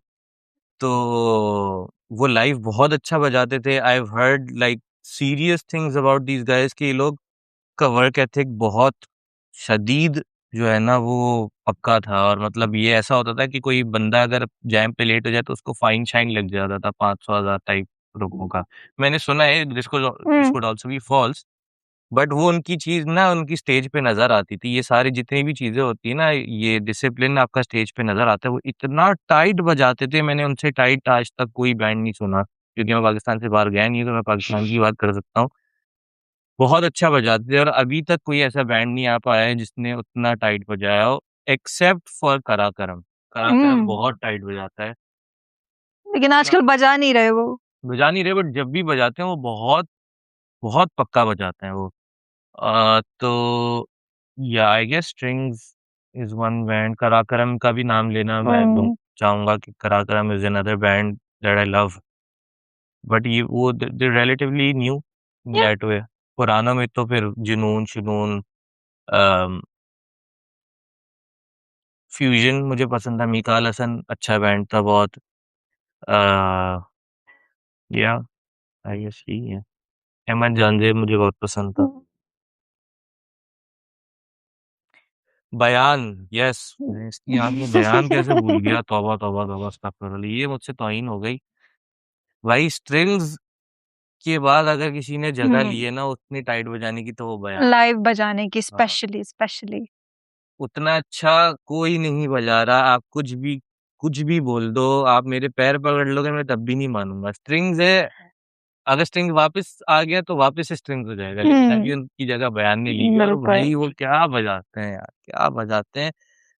तो वो लाइव बहुत अच्छा बजाते थे। I have heard like serious things about these guys कि ये लोग का वर्क एथिक बहुत शदीद जो है ना वो पक्का था और मतलब ये ऐसा होता था कि कोई बंदा अगर जैम पे लेट हो जाए तो उसको फाइन-शाइन लग जाता था 500,000 टाइप रुपयों का। मैंने सुना है दिस हुँ। Could also be false but वो उनकी चीज़ ना उनकी स्टेज पे नज़र आती थी। ये सारी जितनी भी चीज़ें होती हैं ना, ये डिसिप्लिन आपका स्टेज पे नज़र आता है। वो इतना टाइट बजाते थे, मैंने उनसे टाइट आज तक कोई बैंड नहीं सुना, क्योंकि मैं पाकिस्तान से बाहर गया नहीं हूँ, तो मैं पाकिस्तान की बात कर सकता हूँ। बहुत अच्छा बजाते थे और अभी तक कोई ऐसा बैंड नहीं आ पाया है जिसने उतना टाइट बजाया हो, एक्सेप्ट फॉर कराकरम। कराकरम हुँ। बहुत टाइट बजाता है। लेकिन इतना आजकल बजा नहीं रहे वो। बजा नहीं रहे बट जब भी बजाते हैं वो बहुत, बहुत पक्का बजाते हैं वो। तो या I guess Strings is one band Karakoram का भी नाम लेना मैं लूँ हुँ। चाहूँगा कि Karakoram is another band that I love but ये वो दे रिलेटिवली न्यू इन या दैट वे। पुरानों में तो फिर जुनून अम, फ्यूजन मुझे पसंद था, मीकाल हसन अच्छा बैंड था बहुत। अ, या आई गेस यही है। अहमद जांजेब मुझे बहुत पसंद था। हुँ। बयान, यस मैं इसकी आँख में बयान कैसे भूल गया? तौबा, तौबा, तौबा अस्तगफिरुल्लाह ये मुझसे तौहीन हो गई। भाई स्ट्रिंग्स के बाद अगर किसी ने जगह ली हुँ। है ना उतनी टाइट बजाने की तो वो बयान। लाइव बजाने की हाँ, स्पेशली। उतना अच्छा कोई नहीं बजा रहा, आप कुछ भी बोल दो, आप मेरे पैर पकड़ लोगे मैं तब भी नहीं मानूँगा। स्ट्रिंग्स है, अगर स्ट्रिंग वापस आ गया तो वापस से स्ट्रिंग्स हो जाएगा, लेकिन अभी हुँ। उनकी जगह बयान ने ली है और बिल्कुल। भाई वो क्या बजाते हैं यार, क्या बजाते हैं।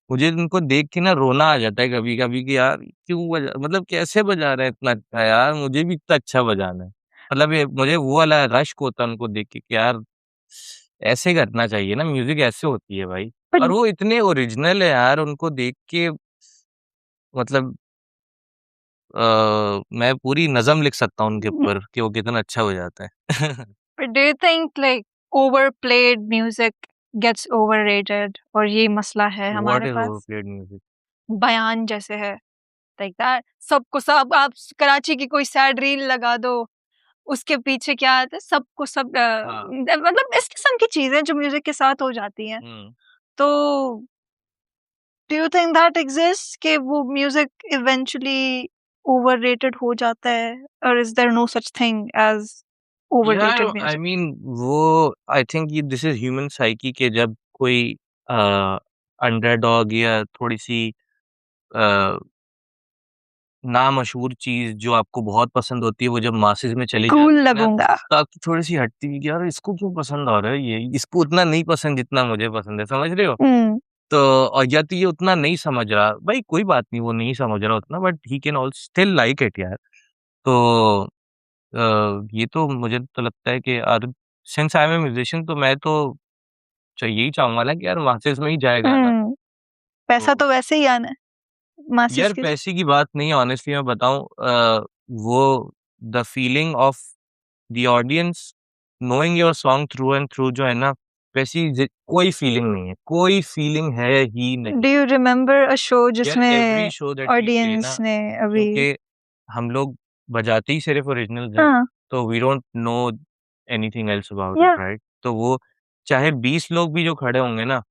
मुझे उनको देख के ना रोना आ जाता है कभी-कभी कि यार क्यों बजा मतलब कैसे बजा रहे हैं इतना अच्छा यार, मुझे भी इतना अच्छा बजाना है। मतलब ये मुझे वो वाला रश्क होता है उनको देख के कि यार ऐसे करना चाहिए ना, म्यूज़िक ऐसे होती है भाई। बट और वो इतने ओरिजिनल है यार, उनको देख के मतलब मैं पूरी नज़म लिख सकता हूँ उनके ऊपर कि वो कितना अच्छा बजाते हैं। But do you think like overplayed music gets overrated और ये मसला है व्हाट हमारे इज़ पास? ओवरप्लेड म्यूज़िक? बयान जैसे है लाइक दैट सबको सब आप कराची की कोई सैड रील लगा दो, उसके पीछे क्या आता है सबको सब हाँ। मतलब इस किस्म की चीज़ें जो म्यूज़िक के साथ हो जाती हैं। हुँ। तो do you think that exists कि वो म्यूजिक इवेंचुअली ओवररेटेड हो जाता है और is there no such thing as यार ओवररेटेड आई म्यूजिक? मीन वो आई थिंक ये दिस इज़ ह्यूमन साइकी के जब कोई अ, अंडरडॉग या थोड़ी-सी अ नामशहूर चीज़ जो आपको बहुत पसंद होती है, वो जब मासेस में चली कूल जाती है ना, लगूंगा। तो आपकी थोड़ी-सी हटती है कि यार इसको क्यों पसंद आ रहा है ये? इसको उतना नहीं पसंद जितना मुझे पसंद है, समझ रहे हो? हम्म। तो और या तो ये उतना नहीं समझ रहा, भाई कोई बात नहीं वो नहीं समझ रहा उतना but he can all still like it यार। तो ये तो मुझे तो लगता है कि और since I am a musician तो मैं तो यही चाहूँगा ना कि यार मासेस में ही जाए गाना। हम्म। पैसा तो तो वैसे ही आना है मासिस यार के। पैसे की बात नहीं ऑनेस्टली मैं बताऊँ वो the feeling of the audience knowing your song through and through जो है ना, वैसी कोई फीलिंग नहीं है, कोई फीलिंग है ही नहीं। Do you remember a show यार एवरी जिसमें show that we play audience ना, ने अभी। क्योंकि हम लोग बजाते ही सिर्फ ओरिजिनल्स हैं, हाँ। तो we don't know anything else about it या। राइट? तो वो चाहे 20 लोग भी जो खड़े होंगे ना,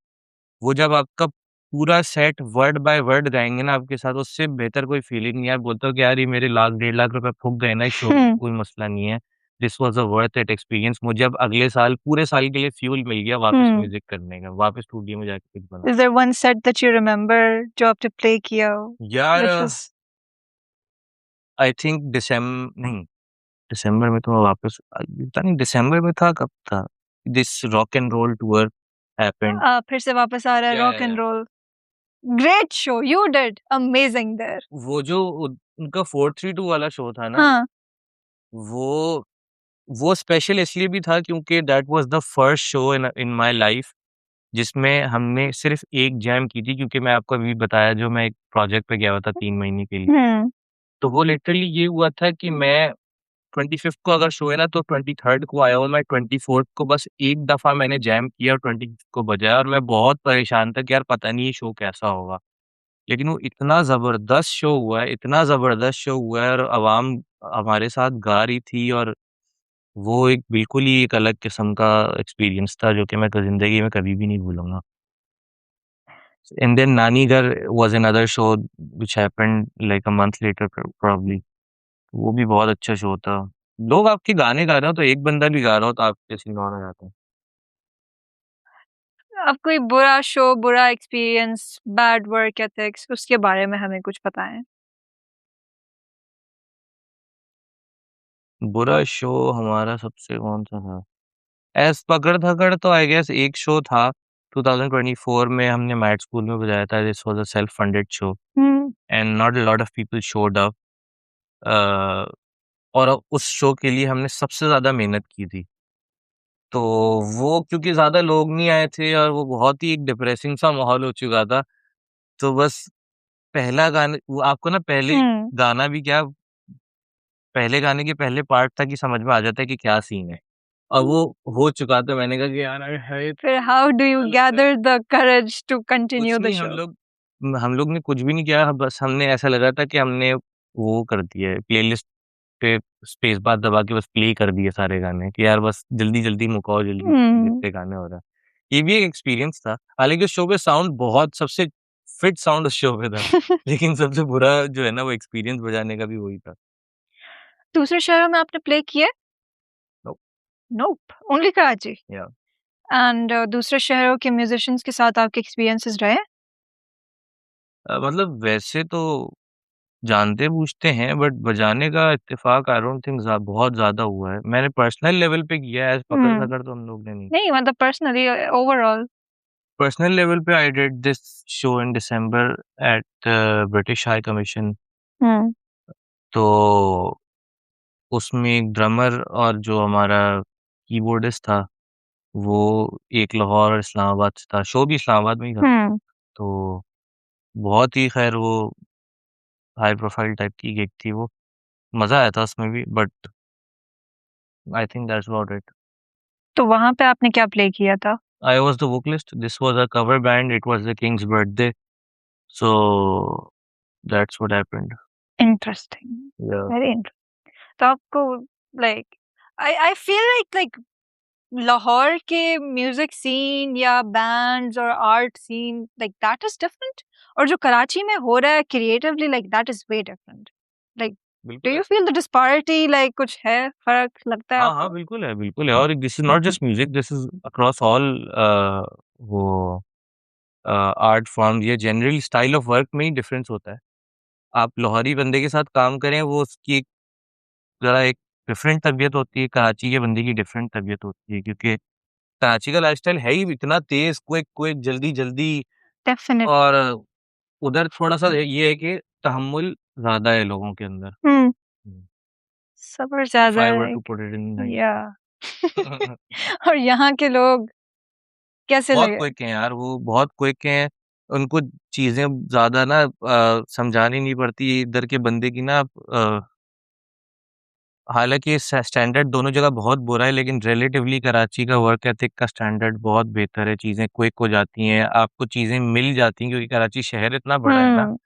वो जब आपका पूरा सेट वर्ड बाय वर्ड गाएँगे ना आपके साथ, उससे बेहतर कोई फीलिंग नहीं है। आप बोलते हो कि यार ये मेरे लाख, 1.5 लाख रुपए फूक गए ना इस शो में, हम्म। कोई मसला नहीं है। This was a worth it experience. मुझे अब अगले साल पूरे साल के लिए फ्यूल मिल गया वापस हम्म। म्यूज़िक करने का, वापस स्टूडियो में जाके कुछ इज बनाना। There one set that you remember जो आपने प्ले किया हो यार व्हिच वाज। आई थिंक नहीं, दिसंबर में तो वापस पता नहीं दिसंबर में था, कब था? This rock and roll tour happened. फिर से वापस आ रहा है रॉक या। And roll. Great show you did amazing there. वो जो उनका 432 वाला शो था ना, हाँ। वो वो स्पेशल इसलिए भी था क्योंकि that was the first show in in my life जिसमें हमने सिर्फ़ एक जैम की थी क्योंकि मैं आपको अभी बताया जो मैं एक प्रोजेक्ट पे गया हुआ था 3 महीने के लिए। हम्म। तो वो लिटरली ये हुआ था कि मैं 25th को अगर शो है ना तो 23rd को आया हूँ मैं 24th को बस एक दफ़ा मैंने जैम किया और 25th को बजाया और मैं बहुत परेशान था कि यार पता नहीं ये शो कैसा होगा। लेकिन वो इतना ज़बरदस्त शो हुआ है, इतना ज़बरदस्त शो हुआ है और अवाम हमारे साथ गा रही थी और वो एक बिल्कुल ही एक अलग किस्म का एक्सपीरियंस था जो कि मैं ज़िंदगी में कभी भी नहीं भूलूँगा। एंड देन नानी घर was another show which happened like a month later probably. वो भी बहुत अच्छा शो था। लोग आपके गाने गा रहे हो तो एक बंदा भी गा रहा हो तो आपके सीन ऑन हो जाते हैं। अब कोई बुरा शो बुरा एक्सपीरियंस बैड वर्क एथिक्स उसके बारे में हमें कुछ बताएं। बुरा शो हमारा सबसे कौन-सा था? एज़ पकड़-धकड़ तो आई गेस एक शो था 2024 में हमने मैट स्कूल में बजाया था। This was a self funded show hmm. And not a lot of people showed up अ, और उस शो के लिए हमने सबसे ज़्यादा मेहनत की थी। तो वो क्योंकि ज़्यादा लोग नहीं आए थे और वो बहुत ही एक डिप्रेसिंग सा माहौल हो चुका था। तो बस पहला गाना वो आपको ना पहले हम्म। गाना भी क्या पहले गाने के पहले पार्ट तक ही समझ में आ जाता है कि क्या सीन है। और वो हो चुका था मैंने कहा कि यार है फिर हाउ डू यू लगता है गैदर द करेज टू कुछ कंटिन्यू द नहीं शो। हम लोग ने कुछ भी नहीं किया बस हमने ऐसा लगा था कि हमने वो कर दिया है प्लेलिस्ट पे स्पेस बार दबा के बस प्ले कर दिए सारे गाने कि यार बस जल्दी-जल्दी मुकाओ जल्दी हम्म। जितने गाने हो रहा है। ये भी एक एक्सपीरियंस था। हालाँकि उस शो पे साउंड बहुत सबसे फिट साउंड उस शो पे था। लेकिन सबसे बुरा जो है ना वो एक्सपीरियंस बजाने का भी वही था। दूसरे शहरों में आपने प्ले किए। तो नोप ओनली कराची। या एंड दूसरे शहरों के म्यूजिशियंस के साथ आपके एक्सपीरियंसेस रहे। मतलब वैसे तो जानते-बूझते हैं बट बजाने का इत्तेफ़ाक आई डोंट थिंक बहुत ज़्यादा हुआ है। मैंने पर्सनल लेवल पे किया है, ऐज़ हम्म। पकड़-सकड़ तो हम लोग ने नहीं। नहीं मतलब पर्सनली ओवरऑल। पर्सनल लेवल पे I did this show in December at British High Commission hmm. तो उसमें एक ड्रमर और जो हमारा कीबोर्डिस्ट था, वो एक लाहौर और इस्लामाबाद से था। शो भी इस्लामाबाद में ही था। हम्म। तो बहुत ही ख़ैर वो हाई प्रोफ़ाइल टाइप की गिग थी वो। मज़ा आया था उसमें भी but I think that's about it. तो वहां पे आपने क्या प्ले किया था। I was the vocalist. This was a cover band. It was the king's birthday. So that's what happened. Interesting. Yeah. Very interesting. तो आपको like I I feel like Lahore के म्यूजिक सीन या बैंड्स और art scene like that is different. और जो कराची में हो रहा है creatively like that is way different. Like do बिल्कुल यू है। फील द डिस्पैरिटी लाइक कुछ है फर्क लगता है हाँ, हाँ, आपको। बिल्कुल है, बिल्कुल है और this is not just music, this is across all वो आर्ट फॉर्म ये जनरल स्टाइल ऑफ वर्क में ही डिफरेंस होता है। आप लाहौरी बंदे के साथ काम करें, वो उसकी एक ज़रा एक डिफरेंट तबीयत होती है, कराची के बंदे की डिफरेंट तबीयत होती है, क्योंकि कराची का लाइफ़स्टाइल है ही इतना तेज़, क्विक क्विक, जल्दी-जल्दी। डेफिनेटली। और उधर थोड़ा-सा ये है कि तहम्मुल ज़्यादा है लोगों के अंदर। हुँ, हुँ, सब्र इफ ज़्यादा आई वर है। To put it in nice या टर्म्स। और यहाँ के लोग कैसे बहुत लगे? क्विक हैं यार, वो बहुत क्विक हैं। उनको चीज़ें ज़्यादा ना समझानी नहीं पड़ती इधर के बंदे की ना। हालाँकि स्टैंडर्ड दोनों जगह बहुत बुरा है, लेकिन रिलेटिवली कराची का वर्क एथिक का स्टैंडर्ड बहुत बेहतर है। चीज़ें क्विक हो जाती हैं, आपको चीज़ें मिल जाती हैं, क्योंकि कराची शहर इतना बड़ा है ना, हुँ,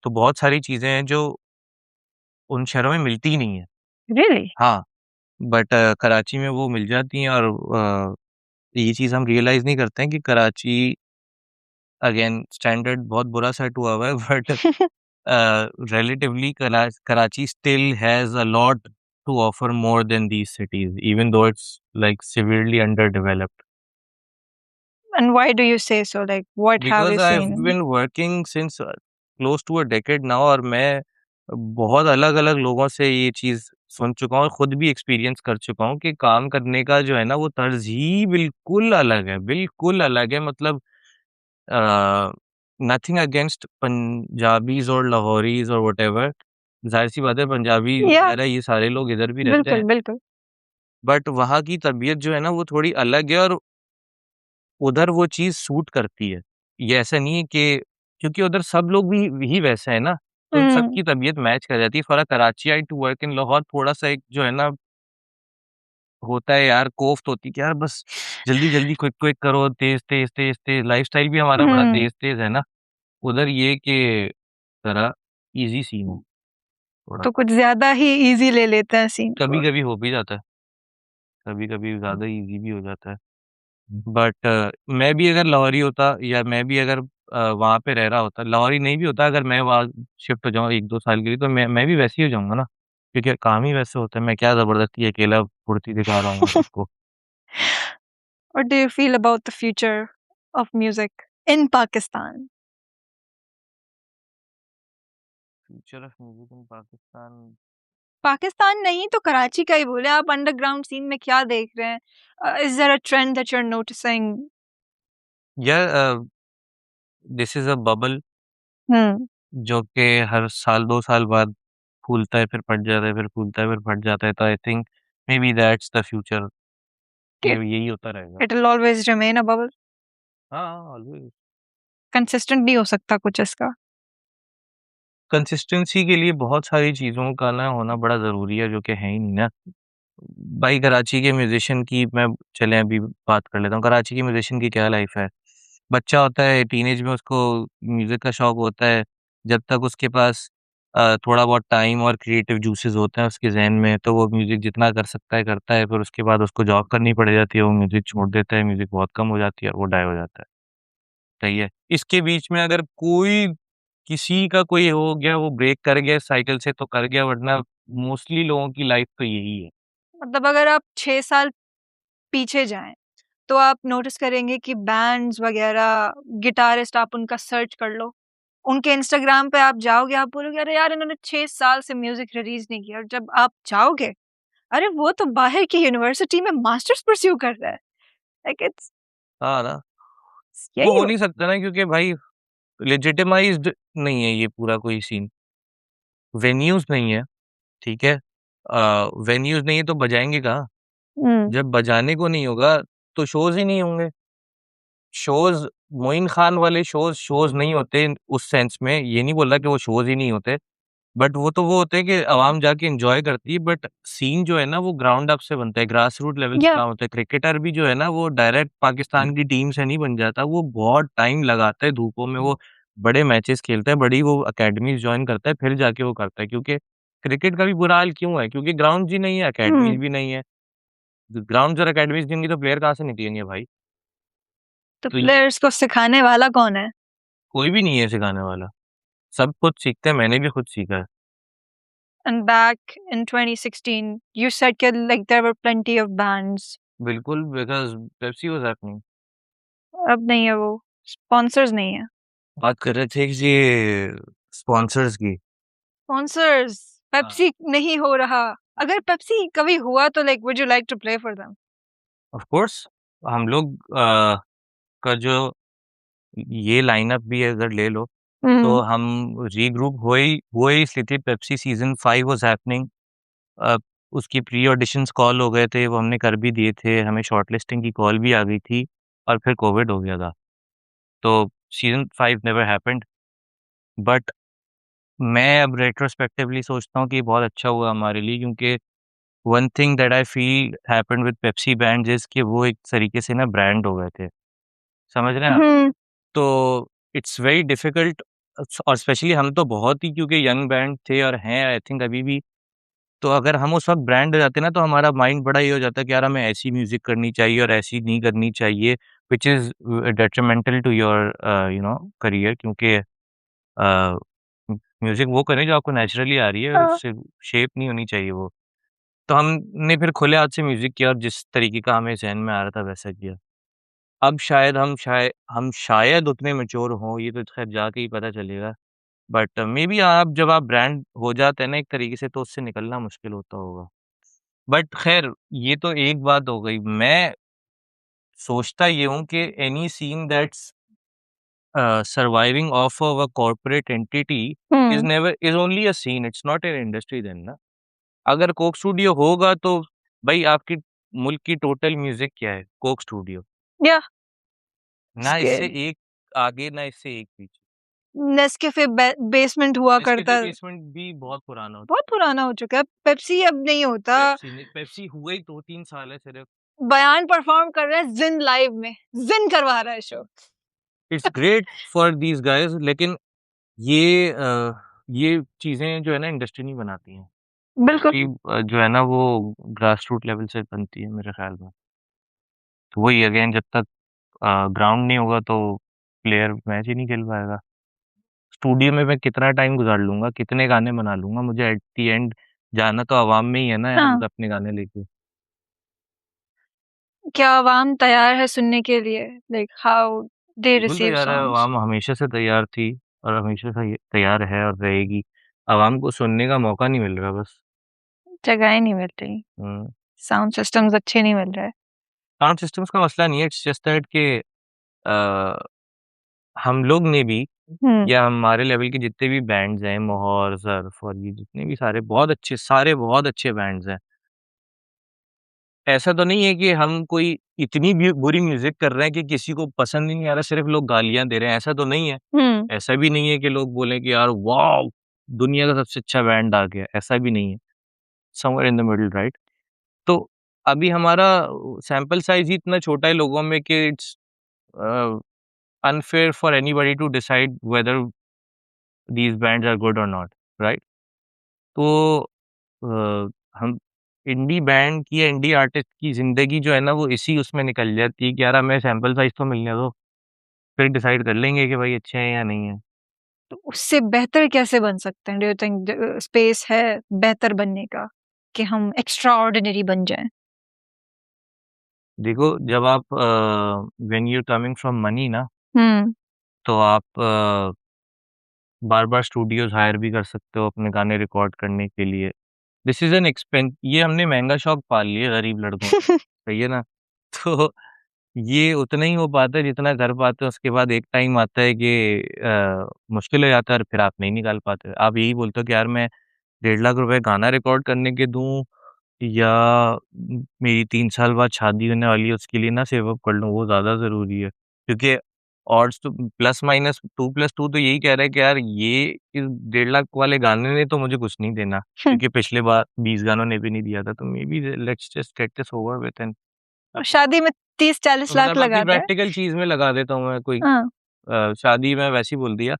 तो बहुत सारी चीज़ें हैं जो उन शहरों में मिलती ही नहीं है। रियली? हाँ, बट कराची में वो मिल जाती हैं। और ये चीज़ हम रियलाइज़ नहीं करते हैं कि कराची अगेन स्टैंडर्ड बहुत बुरा सेट हुआ हुआ है, but relatively Karachi still has a lot to offer more than these cities, even though it's like severely underdeveloped. And why do you say so? Like, what have Because you I've seen? been working since close to a decade now, और मैं बहुत अलग-अलग लोगों से ये चीज़ सुन चुका हूँ और खुद भी एक्सपीरियंस कर चुका हूँ कि काम करने का जो है ना वो तर्ज ही बिल्कुल अलग है, बिल्कुल अलग है। मतलब नथिंग अगेंस्ट पंजाबीज़ और लाहौरीज़ और व्हाटएवर, ज़ाहिर-सी बात है पंजाबी या वगैरह ये सारे लोग इधर भी रहते बिल्कुल, हैं, बिल्कुल। बट वहाँ की तबीयत जो है ना वो थोड़ी अलग है, और उधर वो चीज़ सूट करती है। ये ऐसा नहीं है कि क्योंकि उधर सब लोग भी ही वैसे हैं ना, तो उन हुँ। सबकी तबीयत मैच कर जाती है। फॉर अ कराचियाई टू वर्क इन लाहौर थोड़ा-सा एक जो है ना होता है यार, कोफ्त होती है कि यार बस जल्दी-जल्दी, क्विक-क्विक करो, तेज़-तेज़, तेज़-तेज़, लाइफ़स्टाइल भी हमारा बड़ा हुँ, तेज़-तेज़ है ना। उधर ये कि ज़रा ईज़ी सीन है थोड़ा। तो कुछ ज़्यादा ही ईज़ी ले लेते हैं सीन को। कभी-कभी हो भी जाता है, कभी-कभी ज़्यादा ईज़ी भी हो जाता है। बट मैं भी अगर लाहौरी होता या मैं भी अगर वहाँ पे रह रहा होता, लाहौरी नहीं भी होता, अगर मैं वहाँ शिफ्ट हो जाऊँ 1-2 साल के लिए, तो मैं भी वैसे ही हो जाऊँगा ना, क्योंकि काम ही वैसे होता है। मैं क्या ज़बरदस्ती अकेला फुर्ती दिखा रहा हूँ सबको। What do you feel about the future of music in Pakistan? Future of music in Pakistan. Pakistan नहीं तो कराची का ही बोले आप अंडरग्राउंड सीन में क्या देख रहे हैं? Is there a trend that you're noticing? यार दिस इज़ अ बबल हुँ, जो कि हर साल 2 साल बाद फूलता है, फिर फट जाता है, फिर फूलता है, फिर फट जाता है। तो I think may be that's the future, ये it यही होता रहेगा। it'll always remain a bubble. हाँ, ऑलवेज़। कंसिस्टेंट नहीं हो सकता कुछ इसका। कंसिस्टेंसी के लिए बहुत सारी चीज़ों का ना होना बड़ा ज़रूरी है, जो कि है ही नहीं ना। भाई कराची के म्यूज़िशियन की मैं चलें अभी बात कर लेता हूँ। कराची के म्यूज़िशियन की क्या लाइफ़ है? बच्चा होता है, टीनेज में उसको म्यूज़िक का शौक होता है। जब तक उसके पास थोड़ा बहुत टाइम और क्रिएटिव जूसेस होते हैं उसके ज़हन में, तो वो म्यूज़िक जितना कर सकता है करता है। फिर उसके बाद उसको जॉब करनी पड़ जाती है, वो म्यूज़िक छोड़ देता है, म्यूज़िक बहुत कम हो जाती है और वो डाई हो जाता है। सही है। इसके बीच में अगर कोई किसी का कोई हो गया, वो ब्रेक कर गया साइकिल से तो कर गया, वरना मोस्टली लोगों की लाइफ़ तो यही है। मतलब अगर आप 6 साल पीछे जाएँ, तो आप नोटिस करेंगे कि बैंड्स वगैरह, गिटारिस्ट आप उनका सर्च कर लो। उनके इंस्टाग्राम पे आप जाओगे, आप बोलोगे अरे यार इन्होंने 6 साल से म्यूज़िक रिलीज़ नहीं किया और जब आप जाओगे, अरे वो तो बाहर की यूनिवर्सिटी में मास्टर्स परस्यू कर रहा है। लाइक इट्स हाँ ना, वो यही हो हो नहीं सकता ना, क्योंकि भाई लेजिटिमाइज़्ड नहीं है ये पूरा कोई सीन। वेन्यूज़ नहीं है, ठीक है? वेन्यूज़ नहीं है तो बजाएँगे कहाँ? हुँ, जब बजाने को नहीं होगा, तो शोज़ ही नहीं होंगे। शोज़ मोइन खान वाले शोज़, शोज़ नहीं होते उस सेंस में, ये नहीं बोल रहा कि वो शोज़ ही नहीं होते। बट वो तो वो होते हैं कि अवाम जाके एन्जॉय करती है, बट सीन जो है ना वो ग्राउंड अप से बनता है, ग्रास रूट लेवल से या काम होता है। क्रिकेटर भी जो है ना वो डायरेक्ट पाकिस्तान की टीम से नहीं बन जाता, वो बहुत टाइम लगाता है धूपों में, वो बड़े मैचेस खेलता है, बड़ी वो अकेडमीज़ जॉइन करता है, फिर जाके वो करता है। क्योंकि क्रिकेट का भी बुरा हाल क्यों है? क्योंकि ग्राउंड्स ही नहीं है, हुँ, अकेडमीज़ भी नहीं है। ग्राउंड्स और अकेडमीज़ नहीं होंगी तो प्लेयर कहाँ से निकलेंगे भाई? तो तो ये प्लेयर्स को सिखाने वाला कौन है? कोई भी नहीं है सिखाने वाला, सब खुद सीखते हैं, मैंने भी खुद सीखा है। And back in 2016, you said कि like there were plenty of bands. बिल्कुल, बिकॉज़ पेप्सी वाज़ हैपनिंग। अब नहीं है वो, स्पॉन्सर्स नहीं है। बात कर रहे थे कि ये स्पॉन्सर्स की। स्पॉन्सर्स, हाँ। पेप्सी नहीं हो रहा। अगर पेप्सी कभी हुआ तो like would you like to play for them? Of course हम लोग का जो ये लाइनअप भी है अगर ले लो तो हम रीग्रुप हुए ही इसलिए थे। Pepsi season 5 was happening. उसकी प्री ऑडिशंस कॉल हो गए थे, वो हमने कर भी दिए थे, हमें शॉर्टलिस्टिंग की कॉल भी आ गई थी और फिर कोविड हो गया था। तो सीजन 5 नेवर हैपेंड। बट मैं अब रेट्रोस्पेक्टिवली सोचता हूँ कि ये बहुत अच्छा हुआ हमारे लिए, क्योंकि one thing that I feel happened with Pepsi band is कि वो एक तरीके से ना ब्रांड हो गए थे। समझ रहे हैं आप? तो इट्स वेरी डिफिकल्ट। और स्पेशली हम तो बहुत ही क्योंकि यंग बैंड थे और हैं आई थिंक अभी भी। तो अगर हम उस वक्त ब्रांड हो जाते ना तो हमारा माइंड बड़ा ये हो जाता है कि यार हमें ऐसी म्यूजिक करनी चाहिए और ऐसी नहीं करनी चाहिए, which is detrimental to your career. क्योंकि म्यूजिक वो करें जो आपको नेचुरली आ रही है, उससे शेप नहीं होनी चाहिए वो। तो हमने फिर खुले हाथ से म्यूजिक किया और जिस तरीके का हमें ज़हन में आ रहा था वैसा किया। अब शायद उतने मैच्योर हों, ये तो खैर जाके ही पता चलेगा। बट मेबी आप जब आप ब्रांड हो जाते हैं ना एक तरीके से तो उससे निकलना मुश्किल होता होगा। बट खैर ये तो एक बात हो गई। मैं सोचता ये हूँ कि any scene that's surviving off off a corporate entity is only a scene, it's not an industry then ना। अगर कोक स्टूडियो होगा तो भाई आपकी मुल्क की टोटल म्यूज़िक क्या है? Coke studio. या ना इससे एक आगे ना इससे एक पीछे। नेस्कैफे बेसमेंट हुआ नेस्कैफे करता। बेसमेंट भी बहुत पुराना हो बहुत पुराना हो चुका है। पेप्सी अब नहीं होता। पेप्सी हुए ही 2-3 साल है सिर्फ। बयान परफॉर्म कर रहा है जिन लाइव में, जिन करवा रहा है show. It's great for these guys, लेकिन ये ये चीज़ें जो है ना इंडस्ट्री नहीं बनाती हैं। बिल्कुल। इंडस्ट्री जो है ना वो ग्रास रूट लेवल से बनती है मेरे ख़्याल में। तो वही अगेन जब तक ग्राउंड नहीं होगा तो प्लेयर मैच ही नहीं खेल पाएगा। स्टूडियो में मैं कितना टाइम गुज़ार लूँगा, कितने गाने बना लूँगा, मुझे एट द एंड जाना तो अवाम में ही है ना यार, हाँ। अपने गाने लेके। क्या आवाम तैयार है सुनने के लिए? लाइक हाउ दे बिल्कुल रिसीव तैयार है, सॉन्ग्स? अवाम हमेशा से तैयार थी और हमेशा से ये तैयार है और रहेगी। अवाम को सुनने का मौका नहीं मिल रहा बस। जगह नहीं मिल रही, हुँ। साउंड सिस्टम्स अच्छे नहीं मिल रहे। साउंड सिस्टम्स का मसला नहीं है, इट्स जस्ट दैट कि अ, हम लोग ने भी हम्म। या हमारे लेवल के जितने भी बैंड्स हैं, मोहर, ज़र्फ़ और ये जितने भी सारे बहुत अच्छे बैंड्स हैं। ऐसा तो नहीं है कि हम कोई इतनी भी बुरी म्यूज़िक कर रहे हैं कि किसी को पसंद ही नहीं आ रहा, सिर्फ़ लोग गालियाँ दे रहे हैं, ऐसा तो नहीं है। हम्म। ऐसा भी नहीं है कि लोग बोलें कि यार वॉव! दुनिया का सबसे अच्छा बैंड आ गया, ऐसा भी नहीं है। Somewhere in the middle right? तो अभी हमारा सैंपल साइज़ ही इतना छोटा है लोगों में कि it's a, unfair for anybody to decide whether these bands are good और नॉट, राइट? तो अ, हम इंडी बैंड की या इंडी आर्टिस्ट की ज़िंदगी जो है ना वो इसी उसमें निकल जाती है कि यार हमें सैंपल साइज़ तो मिलने दो, फिर डिसाइड कर लेंगे कि भाई अच्छे हैं या नहीं है। तो उससे बेहतर कैसे बन सकते हैं? डू यू थिंक स्पेस है बेहतर बनने का, कि हम एक्स्ट्रा ऑर्डिनरी बन जाएं? देखो जब आप when you are coming from money ना हम्म। तो आप बार-बार स्टूडियोज़ हायर भी कर सकते हो अपने गाने रिकॉर्ड करने के लिए। दिस इज़ एन ये हमने महँगा शौक पाल लिया गरीब लड़कों ने, सही है ना? तो ये उतना ही हो पाता है जितना कर पाते हैं, उसके बाद एक टाइम आता है कि मुश्किल हो जाता है और फिर आप नहीं निकाल पाते। आप यही बोलते हो कि यार मैं 1.5 लाख रुपए गाना रिकॉर्ड करने के दूँ या मेरी 3 साल बाद शादी होने वाली है उसके लिए ना सेव अप कर लूँ, वो ज़्यादा ज़रूरी है। क्योंकि ऑड्स तो प्लस माइनस 2 प्लस 2 तो यही कह रहा है कि यार ये इस 1.5 लाख वाले गाने ने तो मुझे कुछ नहीं देना, क्योंकि पिछले बार 20 गानों ने भी नहीं दिया था। तो maybe let's just get this over with and और शादी में तीस तो चालीस लाख मतलब अपनी लगाते हैं। प्रैक्टिकल चीज़ में लगा देता हूँ मैं कोई हाँ। शादी में वैसे ही बोल दिया,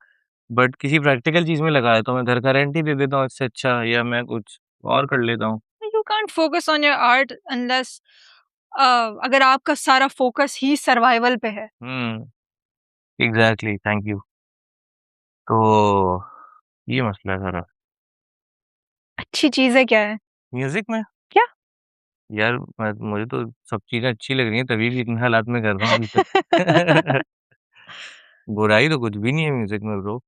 बट किसी प्रैक्टिकल चीज़ में लगा देता हूँ, मैं घर का रेंट ही दे देता हूँ इससे अच्छा या मैं कुछ और कर लेता हूँ। You can't focus on your art unless, अगर आपका सारा फोकस ही सर्वाइवल पे है। हुँ, एग्ज़ैक्टली, थैंक यू। तो ये मसला है सारा। अच्छी चीजें क्या है? म्यूज़िक में क्या? यार मैं मुझे तो सब चीज़ें अच्छी लग रही हैं, तभी भी इतने हालात में कर रहा हूँ अभी तक। बुराई तो कुछ भी नहीं है म्यूज़िक में ब्रो।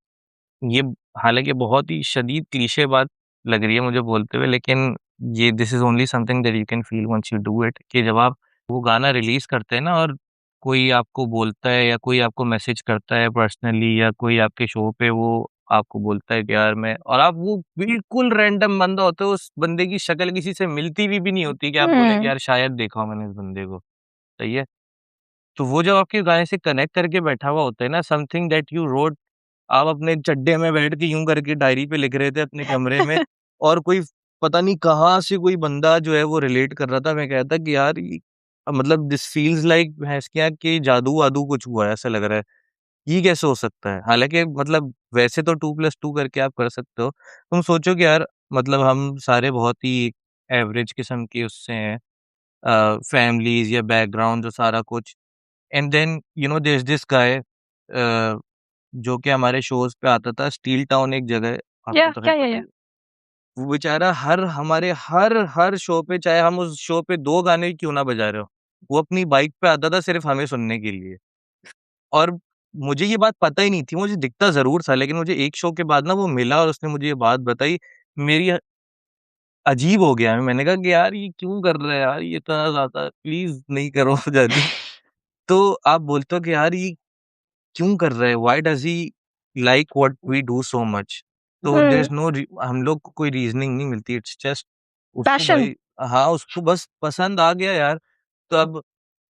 ये हालाँकि बहुत ही शदीद क्लीशे बात लग रही है मुझे बोलते हुए, लेकिन ये this is only something that you can feel once you do it, कि जब आप वो गाना रिलीज़ करते हैं ना और कोई आपको बोलता है या कोई आपको मैसेज करता है पर्सनली, या कोई आपके शो पे वो आपको बोलता है कि यार मैं, और आप वो बिल्कुल रैंडम बंदा होता है, उस बंदे की शक्ल किसी से मिलती भी नहीं होती कि आप बोलें कि हुँ। यार शायद देखा हो मैंने इस बंदे को, सही है? तो वो जब आपके गाने से कनेक्ट करके बैठा हुआ होता है ना, समथिंग दैट यू रोट, आप अपने चड्डे में बैठ के यूँ करके डायरी पे लिख रहे थे अपने कमरे में, और कोई पता नहीं कहाँ से कोई बंदा जो है वो रिलेट कर रहा था। मैं कह रहा था कि यार ये मतलब दिस फील्स लाइक भैंस के यहाँ कि जादू-वादू कुछ हुआ है, ऐसा लग रहा है। ये कैसे हो सकता है? हालाँकि मतलब वैसे तो 2+2 करके आप कर सकते हो। तुम सोचो कि यार मतलब हम सारे बहुत ही एवरेज किस्म के उससे हैं, फैमिलीज़ या बैकग्राउंड जो सारा कुछ, and then you know there is this guy जो कि हमारे शोज़ पे आता था, स्टील टाउन एक जगह है, आपको तो खैर पता या। ही है। वो बेचारा हर शो पे, चाहे हम उस शो पे 2 गाने क्यों ना बजा रहे हो, वो अपनी बाइक पे आता था सिर्फ़ हमें सुनने के लिए। और मुझे ये बात पता ही नहीं थी, मुझे दिखता ज़रूर था, लेकिन मुझे एक शो के बाद ना वो मिला और उसने मुझे ये बात बताई, मेरी अजीब हो गया। मैंने कहा कि यार ये क्यों कर रहा है यार, ये इतना ज़्यादा प्लीज़ नहीं करो ज़्यादा। तो आप बोलते हो कि यार ये क्यों कर रहा है? Why does he like what we do so much? तो देयर हुँ, इज़ नो री हम लोग को कोई रीज़निंग नहीं मिलती, इट्स जस्ट उसको पैशन। भाई हाँ, उसको बस पसंद आ गया यार। तो अब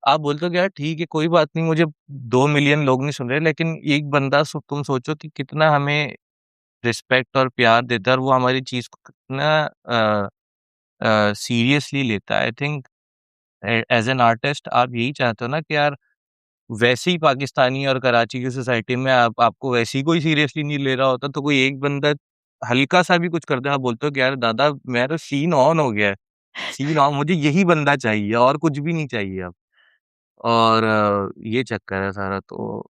आप बोलते हो कि यार ठीक है, कोई बात नहीं, मुझे 2 मिलियन लोग नहीं सुन रहे, लेकिन एक बंदा तुम सोचो कि कितना हमें रिस्पेक्ट और प्यार देता है और वो हमारी चीज़ को कितना सीरियसली लेता है। I think as an artist आप यही चाहते हो ना कि यार वैसे ही पाकिस्तानी और कराची की सोसाइटी में आप आपको वैसे ही कोई सीरियसली नहीं ले रहा होता, तो कोई एक बंदा हल्का-सा भी कुछ करता है, आप बोलते हो कि यार दादा मेरा तो सीन ऑन हो गया है, सीन ऑन, मुझे यही बंदा चाहिए और कुछ भी नहीं चाहिए अब। और ये चक्कर है सारा तो।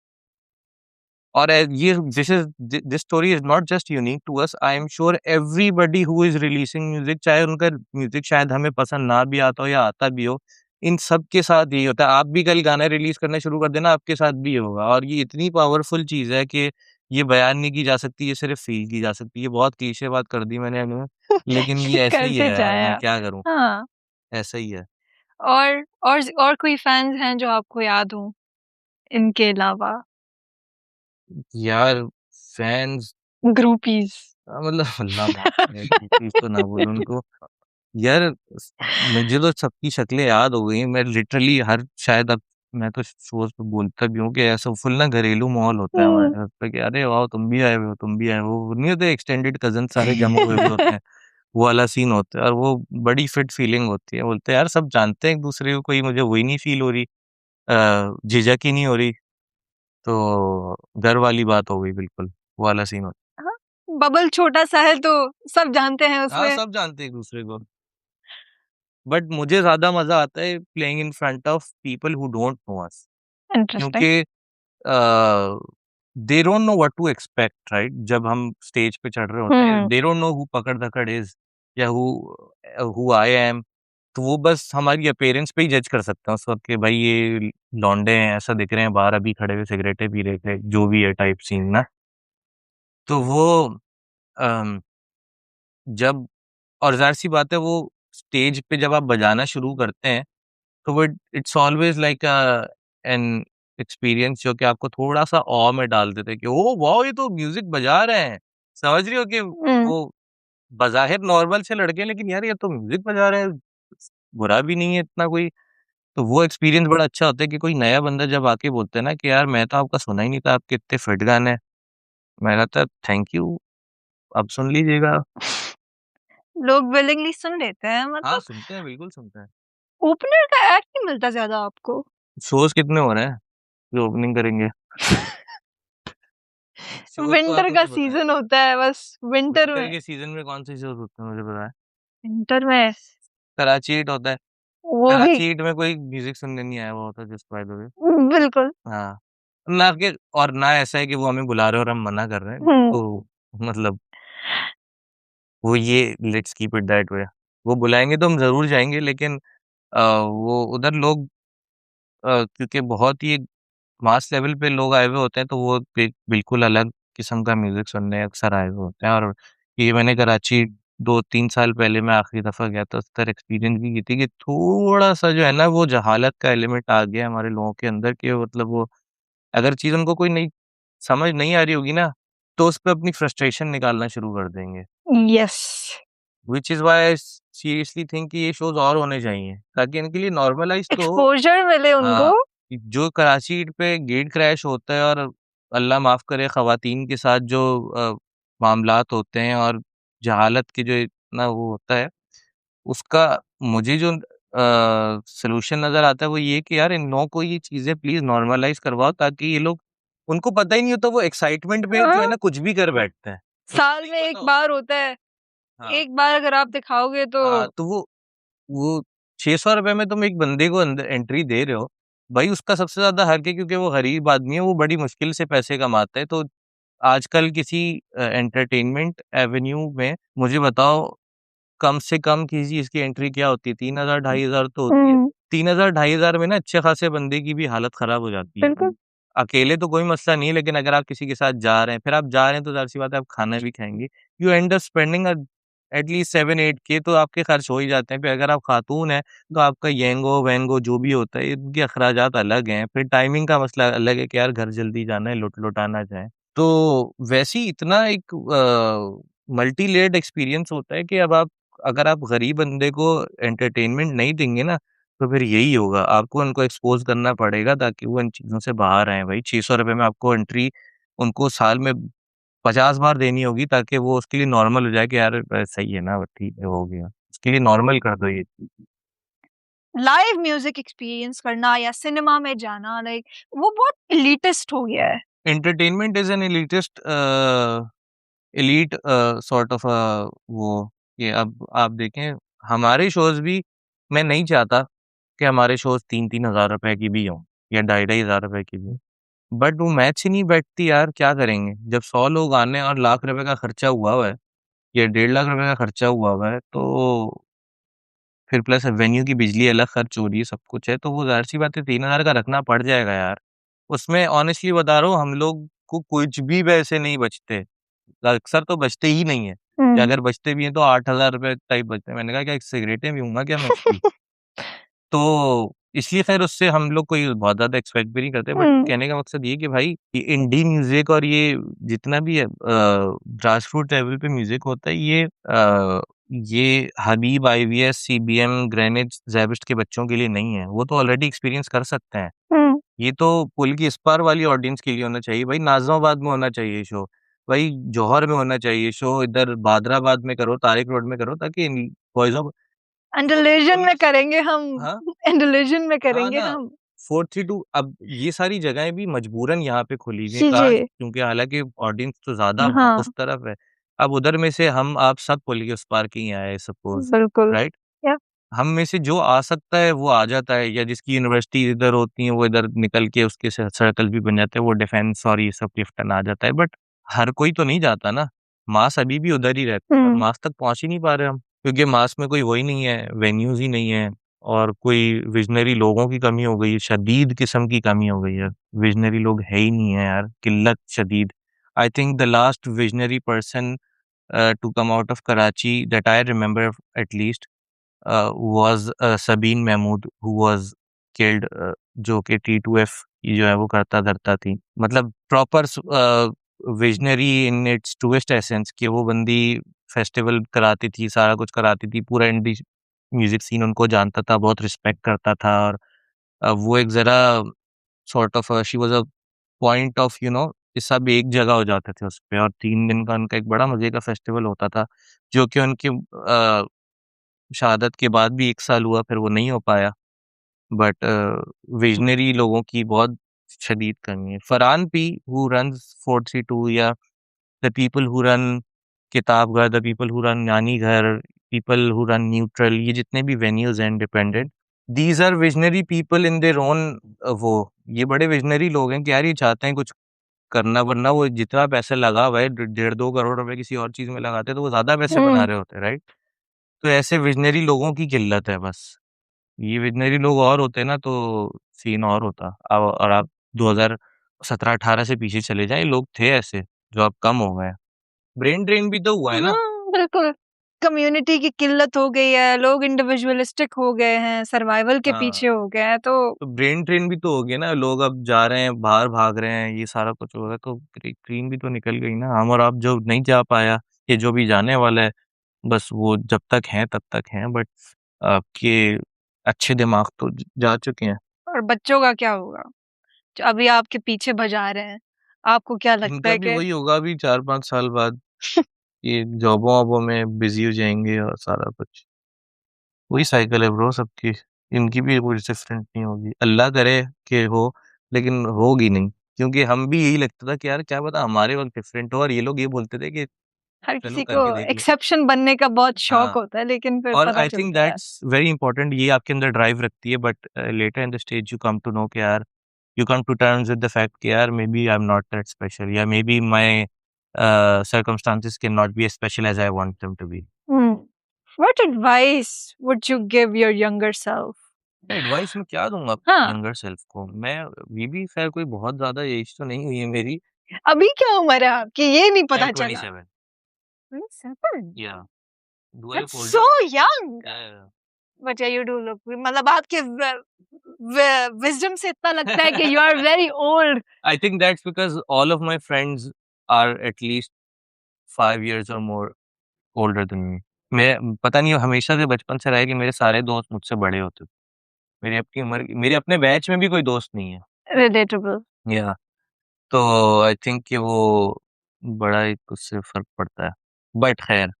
और ये this story is not just unique to us, I am sure everybody who is releasing music, चाहे उनका म्यूज़िक शायद हमें पसंद ना भी आता हो या आता भी हो, इन सब के साथ यही होता है। आप भी कल गाना रिलीज़ करना शुरू कर देना, आपके साथ भी ये होगा, और ये इतनी पावरफुल चीज़ है कि ये बयान नहीं की जा सकती, ये सिर्फ़ फ़ील की जा सकती है। बहुत क्लीशे बात कर दी मैंने अभी, लेकिन ये ऐसा ही है करते यार, जाएँ मैं आप। क्या करूँ? हाँ, ऐसा ही है। और कोई फैन्स हैं जो आपको याद हों इनके अलावा? यार फैन्स ग्रूपीज़। मतलब अल्लाह माफ़ करे, ग्रुपीज़ तो ना बोलो उनको। यार स मुझे तो सबकी शक्लें याद हो गई हैं। मैं लिटरली हर शायद अब मैं तो शोज़ पे बोलता भी हूँ कि ऐसा फुल ना घरेलू माहौल होता है हमारे हुँ। घर पे कि अरे वाह! तुम भी आए हुए हो, तुम भी आए हो। वो नहीं होते एक्सटेंडेड कज़िन्स सारे जमा हुए हुए होते हैं, वो वाला सीन होता है और वो बड़ी फिट फीलिंग होती है। बोलते हैं यार सब जानते हैं एक-दूसरे को, कोई मुझे वही नहीं फ़ील हो रही, झिझक ही नहीं हो रही। तो घर वाली बात हो गई बिल्कुल, वो वाला सीन होता है। हाँ, बबल छोटा-सा है तो सब जानते हैं हाँ, उसमें। सब जानते हैं एक-दूसरे को। बट मुझे ज़्यादा मज़ा आता है playing in front of people who don't know us, interesting. क्योंकि they don't know what to expect, right? जब हम स्टेज पे चढ़ रहे होते हैं, हुँ, दे डोंट नो हू पकड़ धकड़ इज़ या हू आई एम। तो वो बस हमारी अपीयरेंस पे ही जज कर सकते हैं उस वक़्त कि भाई ये लौंडे हैं, ऐसा दिख रहे हैं, बाहर अभी खड़े हुए सिगरेटें पी रहे थे, जो भी है टाइप सीन ना। तो वो अम, जब और ज़ाहिर-सी बात है वो स्टेज पे जब आप बजाना शुरू करते हैं तो वो it's always like an experience जो कि आपको थोड़ा-सा ऑ में डाल देता है कि ओह वाओ! ये तो म्यूज़िक बजा रहे हैं। समझ रही हो कि हुँ। वो बज़ाहिर नॉर्मल से लड़के हैं, लेकिन यार ये तो म्यूज़िक बजा रहे हैं, बुरा भी नहीं है इतना कोई। तो वो एक्सपीरियंस बड़ा अच्छा होता है कि कोई नया बंदा जब आके बोलता है ना कि यार मैं तो आपका सुना ही नहीं था, आपके इतने फिट गाने हैं। मैं कहता थैंक यू, अब सुन लीजिएगा। लोग विलिंगली सुन लेते हैं हाँ, मतलब सुनते हैं, बिल्कुल सुनते हैं। ओपनर का एक्ट नहीं मिलता ज़्यादा आपको। शोज़ कितने हो रहे हैं जो ओपनिंग करेंगे? शोज़ तो आप विंटर का मुझे बताएँ। सीज़न होता है बस विंटर विंटर में। के सीज़न में कौन से शोज़ होते हैं मुझे बताएँ? विंटर में कराची ईट होता है। वो भी कराची ईट में कोई म्यूज़िक सुनने नहीं आया हुआ होता जस्ट बाय द वे। बिल्कुल। हाँ, ना कि और ना ऐसा है कि वो हमें बुला रहे हैं और हम मना कर रहे हैं। हुँ। तो मतलब वो ये let's keep it that way. वो बुलाएँगे तो हम ज़रूर जाएँगे, लेकिन वो उधर लोग क्योंकि बहुत ही मास लेवल पे लोग आए हुए होते हैं तो वो बिल्कुल अलग किस्म का म्यूज़िक सुनने अक्सर आए हुए होते हैं। और ये मैंने कराची 2-3 साल पहले मैं आखिरी दफ़ा गया था, उस तरह एक्सपीरियंस भी की थी कि थोड़ा-सा जो है ना वो जहालत का एलिमेंट आ गया हमारे लोगों के अंदर कि मतलब वो अगर चीज़ उनको कोई नहीं समझ नहीं आ रही होगी ना, तो उस पे अपनी फ्रस्ट्रेशन निकालना शुरू कर देंगे। Yes. Which is why I seriously think कि ये शोज़ और होने चाहिए, ताकि इनके लिए नॉर्मलाइज़ तो हो। एक्सपोज़र मिले उनको। हाँ, कि जो कराची पे गेट क्रैश होता है और अल्लाह माफ़ करे ख़वातीन के साथ जो मामलात होते हैं और जहालत के जो इतना वो होता है, उसका मुझे जो सॉल्यूशन नज़र आता है वो ये कि यार इन लोगों को ये चीज़ें प्लीज़ नॉर्मलाइज़ करवाओ ताकि ये लोग उनको पता ही नहीं होता वो एक्साइटमेंट में जो है हाँ, ना कुछ भी कर बैठते हैं। साल नहीं में 1 होता होता बार होता है। हाँ, 1 बार अगर आप दिखाओगे तो हाँ, तो वो ₹600 में तुम एक बंदे को अंदर एंट्री दे रहे हो, भाई उसका सबसे ज़्यादा हक है क्योंकि वो गरीब आदमी है, वो बड़ी मुश्किल से पैसे कमाता है। तो आजकल किसी एंटरटेनमेंट एवेन्यू में मुझे बताओ कम से कम किसी चीज़ की एंट्री क्या होती है? 3,000 ढाई हज़ार तो होती है। 3,000 ढाई हज़ार में ना अच्छे खासे बंदे की भी हालत खराब हो जाती है। बिल्कुल। अकेले तो कोई मसला नहीं है, लेकिन अगर आप किसी के साथ जा रहे हैं, फिर आप जा रहे हैं तो ज़ाहिर-सी बात है आप खाना भी खाएँगे। You and up spending at least 7-8 के तो आपके खर्च हो ही जाते हैं। फिर अगर आप खातून हैं, तो आपका येंगो-वेंगो जो भी होता है, इनके अखराजात अलग हैं। फिर टाइमिंग का मसला अलग है कि यार घर जल्दी जाना है, लौटा ना जाए। तो वैसे ही इतना एक मल्टी लेयर्ड एक्सपीरियंस होता है कि अब आप अगर आप गरीब बंदे को एंटरटेनमेंट नहीं देंगे ना, तो फिर यही होगा, आपको उनको एक्सपोज़ करना पड़ेगा ताकि वो इन चीज़ों से बाहर आएँ भाई। ₹600 में आपको एंट्री उनको साल में 50 बार देनी होगी ताकि वो उसके लिए नॉर्मल हो जाए कि यार सही है ना, ठीक है, हो गया। उसके लिए नॉर्मल कर दो ये चीज़। लाइव म्यूज़िक एक्सपीरियंस करना या सिनेमा में जाना लाइक वो बहुत एलिटिस्ट हो गया है। Entertainment is an elitist elite sort of वो ये अब आप देखें हमारे शोज़ भी मैं नहीं चाहता कि हमारे शोज़ 3-3 हज़ार रुपए की भी हों या ढाई-ढाई हज़ार रुपए की भी हों। बट वो मैच ही नहीं बैठती यार, क्या करेंगे? जब 100 लोग आने और लाख रुपए का खर्चा हुआ हुआ है या 1.5 लाख रुपए का खर्चा हुआ हुआ है, तो फिर प्लस वेन्यू की बिजली अलग खर्च हो रही है, सब कुछ है, तो वो ज़ाहिर-सी बात है 3,000 का रखना पड़ जाएगा यार। उसमें ऑनेस्टली बता रहा हूँ हम लोग को कुछ भी पैसे नहीं बचते। अक्सर तो बचते ही नहीं है, या हुँ। अगर बचते भी हैं तो 8,000 रुपए टाइप बचते हैं। मैंने कहा क्या सिगरेटें पीऊँगा क्या मैं उसकी? तो इसलिए ख़ैर उससे हम लोग कोई बहुत ज़्यादा एक्सपेक्ट भी नहीं करते, बट हुँ, कहने का मकसद ये है कि भाई ये इंडी म्यूज़िक और ये जितना भी है ग्रास रूट लेवल पे म्यूज़िक होता है ये हबीब, आईवीएस, सीबीएम, ग्रेनिज, ज़ेबिस्ट के बच्चों के लिए नहीं है। वो तो ऑलरेडी एक्सपीरियंस कर सकते हैं। हुँ। ये तो पुल की इस पार वाली ऑडियंस के लिए होना चाहिए। भाई नाज़िमाबाद में होना चाहिए शो, भाई जौहर में होना चाहिए शो, इधर बादराबाद में करो, तारिक रोड में करो ताकि इन बॉयज़ ऑफ उन एंडोलेशन उन में करेंगे हम। हाँ? एंडोलेशन में हाँ करेंगे ना, हम। 432 अब ये सारी जगहें भी मजबूरन यहाँ पे खुली हुई हैं। जी, जी। काश क्योंकि हालाँकि ऑडियंस तो ज़्यादा वहाँ हाँ, उस तरफ है। अब उधर में से हम आप सब पुल के उस पार के ही आए सपोज़, बिल्कुल। राइट? या हम में से जो आ सकता है वो आ जाता है या जिसकी यूनिवर्सिटी इधर होती है वो इधर निकल के उसके सर्कल भी बन जाते हैं, वो डिफेंस और ये सब लिफ्टन आ जाता है। बट हर कोई तो नहीं जाता ना, मास अभी भी उधर ही रहता है और हुँ, मास तक पहुँच ही नहीं पा रहे हम, क्योंकि मास में कोई वो ही नहीं है, वेन्यूज़ ही नहीं है और कोई विज़नरी लोगों की कमी हो गई है, शदीद किस्म की कमी हो गई है। विज़नरी लोग है ही नहीं है यार, किल्लत शदीद। I think the last visionary person to come out of Karachi that I remember at least was Sabeen Mahmud who was killed जो कि T2F जो है वो करता धरता थी। मतलब proper visionary in its truest essence कि वो बंदी फेस्टिवल कराती थी, सारा कुछ कराती थी, पूरा इंडी म्यूज़िक सीन उनको जानता था, बहुत रिस्पेक्ट करता था और वो एक ज़रा sort of she was a point of ये सब एक जगह हो जाते थे उसपे और 3 दिन का उनका एक बड़ा मज़े का फेस्टिवल होता था, जो कि उनकी शहादत के बाद भी 1 साल हुआ, फिर वो नहीं हो पाया। बट विज़नरी लोगों की बहुत शदीद कमी है। फरहान पी हू रन्स 432 या the people who run Kitabghar, the people who run नानी घर, पीपल हू रन न्यूट्रल, ये जितने भी वेन्यूज़ हैं independent, these are visionary people in their own वो ये बड़े विज़नरी लोग हैं कि यार ये चाहते हैं कुछ करना वरना वो जितना पैसा लगा हुआ है, डेढ़ 2 करोड़ रुपए किसी और चीज़ में लगाते तो वो ज़्यादा पैसे बना हुँ। रहे होते, राइट? तो ऐसे विज़नरी लोगों की किल्लत है बस। ये विज़नरी लोग और होते ना तो सीन और होता। अब और आप 2017-18 से पीछे चले जाएँ, लोग थे ऐसे। जो अब कम हो गए हैं। ब्रेन ड्रेन भी तो हुआ है ना। बिल्कुल। कम्युनिटी की किल्लत हो गई है, लोग इंडिविजुअलिस्टिक हो गए हैं, सर्वाइवल के हाँ। पीछे हो गए हैं, तो ब्रेन ड्रेन भी तो हो गया ना, लोग अब जा रहे हैं, बाहर भाग रहे हैं, ये सारा कुछ हो रहा है, तो ग्रीन भी तो निकल गई ना। हम और आप जो नहीं जा पाया, ये जो भी जाने वाला है, बस वो जब तक हैं तब तक हैं, बट आपके अच्छे दिमाग तो जा चुके हैं। और बच्चों का क्या होगा जो अभी आपके पीछे भजा रहे हैं? आपको क्या लगता उनका है भी कि वही होगा अभी 4-5 साल बाद, ये जॉबों वॉबों में बिजी हो जाएंगे और सारा कुछ वही साइकिल है ब्रो सबकी। इनकी भी कोई डिफरेंट नहीं होगी, अल्लाह करे कि हो, लेकिन होगी नहीं, क्योंकि हम भी यही लगता था कि यार क्या पता हमारे वक्त डिफरेंट हो, और ये लोग ये बोलते थे कि हर चलो किसी को करके देख लो। एक्सेप्शन बनने का बहुत शौक हाँ, होता है, लेकिन फिर और पता आई थिंक चलता है दैट्स वेरी इंपॉर्टेंट, ये आपके अंदर ड्राइव रखती है, but later in the stage you come to know कि यार you come to terms with the fact कि यार maybe I am not that special, या maybe my circumstances cannot be as special as I want them to be. What advice would you give your younger self? Advice मैं क्या दूंगा हाँ, यंगर सेल्फ को? मैं ये भी खैर कोई बहुत ज्यादा एज तो नहीं हुई है मेरी। अभी क्या उम्र है आपकी ये नहीं आई एम पता चला। 27। 27? या do I look That's so older? young. But yeah, you do look, मतलब आपके विजडम से इतना लगता है कि you are very old. I think that's because all of my friends are at least 5 years or more older than me. मैं पता नहीं हमेशा से बचपन से रहा है कि मेरे सारे दोस्त मुझसे बड़े होते थे। मेरी अपनी उम्र मेरे अपने बैच में भी कोई दोस्त नहीं है। Relatable. या तो आई थिंक कि वो बड़ा ही उससे फर्क पड़ता है। बट खैर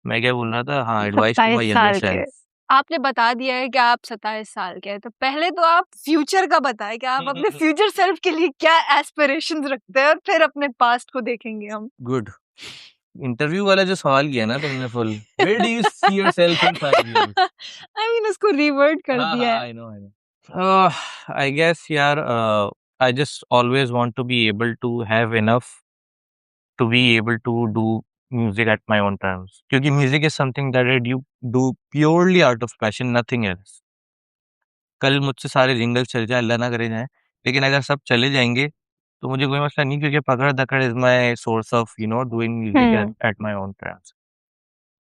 मैं क्या बोल रहा था, हाँ, एडवाइस टू 27 माय यंगर साल के। सेल्फ। आपने बता दिया है कि आप 27 साल के हैं, तो पहले तो आप फ्यूचर का बताएं कि आप अपने फ्यूचर सेल्फ के लिए क्या एस्पिरेशंस रखते हैं, और फिर अपने पास्ट को देखेंगे हम। गुड। इंटरव्यू वाला जो सवाल किया ना तुमने full, where do you see yourself in 5 years? I mean उसको रिवर्ट कर हाँ, दिया हाँ, है। I know. आई गेस यार, I just always want to be able to have enough to be able to do music at my own terms, क्योंकि music is something that I do purely out of passion, nothing else. कल मुझसे सारे जिंगल चल जाए, अल्लाह ना करे जाए, लेकिन अगर सब चले जाएंगे तो मुझे कोई मसला नहीं, क्योंकि पकड़ दकड़ is my source of doing music hmm. At my own terms.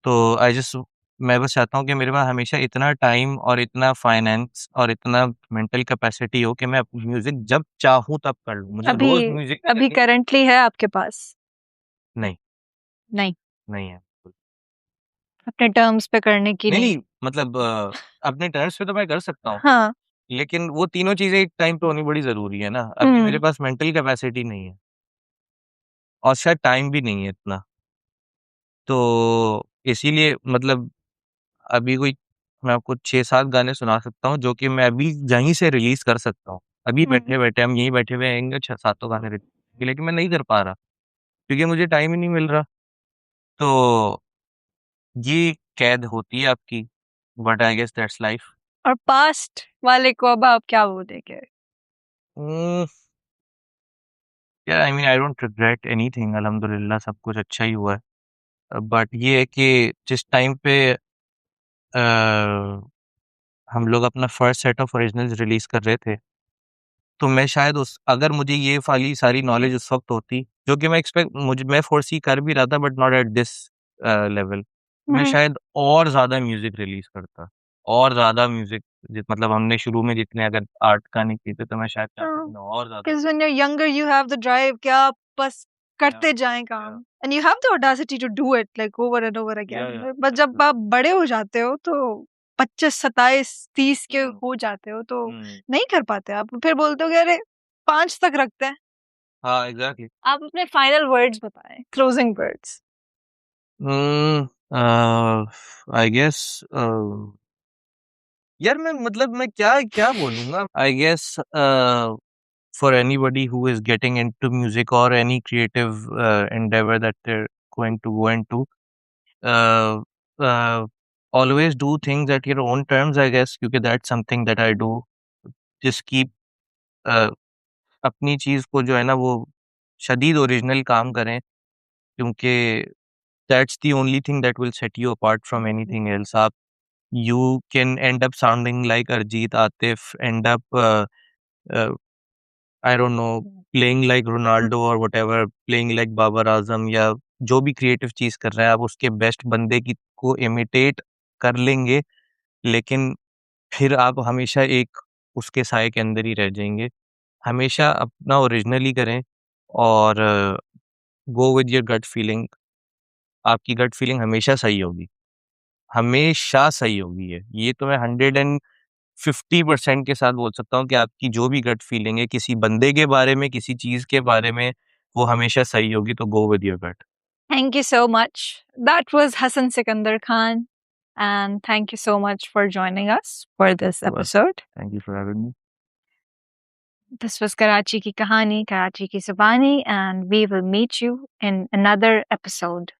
तो आई जस्ट मैं बस चाहता हूँ कि मेरे पास हमेशा इतना टाइम और इतना फाइनेंस और इतना मेंटल कैपेसिटी हो कि मैं म्यूजिक जब चाहूँ तब कर लूँ। मुझे अभी रोज म्यूजिक नहीं अभी करनी। करंटली है आपके पास? नहीं, नहीं, नहीं है। अपने टर्म्स पे करने की नहीं, नहीं। नहीं, मतलब अपने टर्म्स पे तो मैं कर सकता हूँ, हाँ। लेकिन वो तीनों चीज़ें एक टाइम पे होनी बड़ी ज़रूरी है ना। अभी मेरे पास मेंटल कैपेसिटी नहीं है और शायद टाइम भी नहीं है इतना। तो इसीलिए मतलब अभी कोई मैं आपको 6-7 गाने सुना सकता हूँ, जो कि मैं अभी यहीं से रिलीज़ कर सकता हूँ। अभी बैठे-बैठे हम यहीं बैठे हुए हैं, 6 सातों गाने लेकिन मैं नहीं कर पा रहा, क्योंकि मुझे टाइम ही नहीं मिल रहा। तो ये कैद होती है आपकी, but I guess that's life. और पास्ट वाले को अब आप क्या बोलेंगे? उम, यार I mean I don't regret anything, अल्हम्दुलिल्लाह सब कुछ अच्छा ही हुआ है। बट ये है कि जिस टाइम पे अ, हम लोग अपना first set of originals release कर रहे थे, तो मैं शायद उस अगर मुझे ये वाली सारी नॉलेज उस वक़्त होती, जो कि मैं फ़ोरसी कर भी रहा था, but not at this level, मैं शायद और ज़्यादा म्यूज़िक रिलीज़ करता। और ज़्यादा म्यूज़िक मतलब हमने शुरू में जितने अगर 8 गाने किए थे, तो मैं शायद चाहता कि मैं और ज़्यादा। Because when you're younger, you have the drive कि आप बस करते जाएं काम, and you have the audacity to do it like over and over again. या बस जब आप बड़े हो जाते हो तो 25, 27, 30 के हो जाते हो तो नहीं कर पाते आप, फिर बोलते हो कि अरे 5 तक रखते हैं। हाँ, एग्ज़ैक्टली। आप अपने फाइनल वर्ड्स बताएं, क्लोजिंग वर्ड्स। आई गेस यार मैं मतलब मैं क्या क्या बोलूँगा? I guess for anybody who is getting into music or any creative endeavor that they're going to go into, uh, uh, always do things at your own terms, I guess, क्योंकि that's something that I do. Just keep uh, अपनी चीज़ को जो है ना वो शदीद ओरिजिनल काम करें, क्योंकि that's the only thing that will set you apart from anything else. आप you can end up sounding like Arjit, Atif, end up uh, I don't know, playing like Ronaldo और whatever, playing like Babar Azam, या जो भी क्रिएटिव चीज कर रहे हैं आप उसके बेस्ट बंदे की को इमिटेट कर लेंगे, लेकिन फिर आप हमेशा एक उसके साए के अंदर ही रह जाएंगे। हमेशा अपना ओरिजिनली करें और go with your gut feeling. आपकी गट फीलिंग हमेशा सही होगी, हमेशा सही होगी। ये तो मैं 150% के साथ बोल सकता हूँ कि आपकी जो भी गट फीलिंग है किसी बंदे के बारे में, किसी चीज के बारे में, वो हमेशा सही होगी। तो go with your gut. Thank you so much. That was Hassan Sikandar Khan. And thank you so much for joining us for this episode. Thank you for having me. This was Karachi Ki Kahani, Karachi Ki Zubani, and we will meet you in another episode.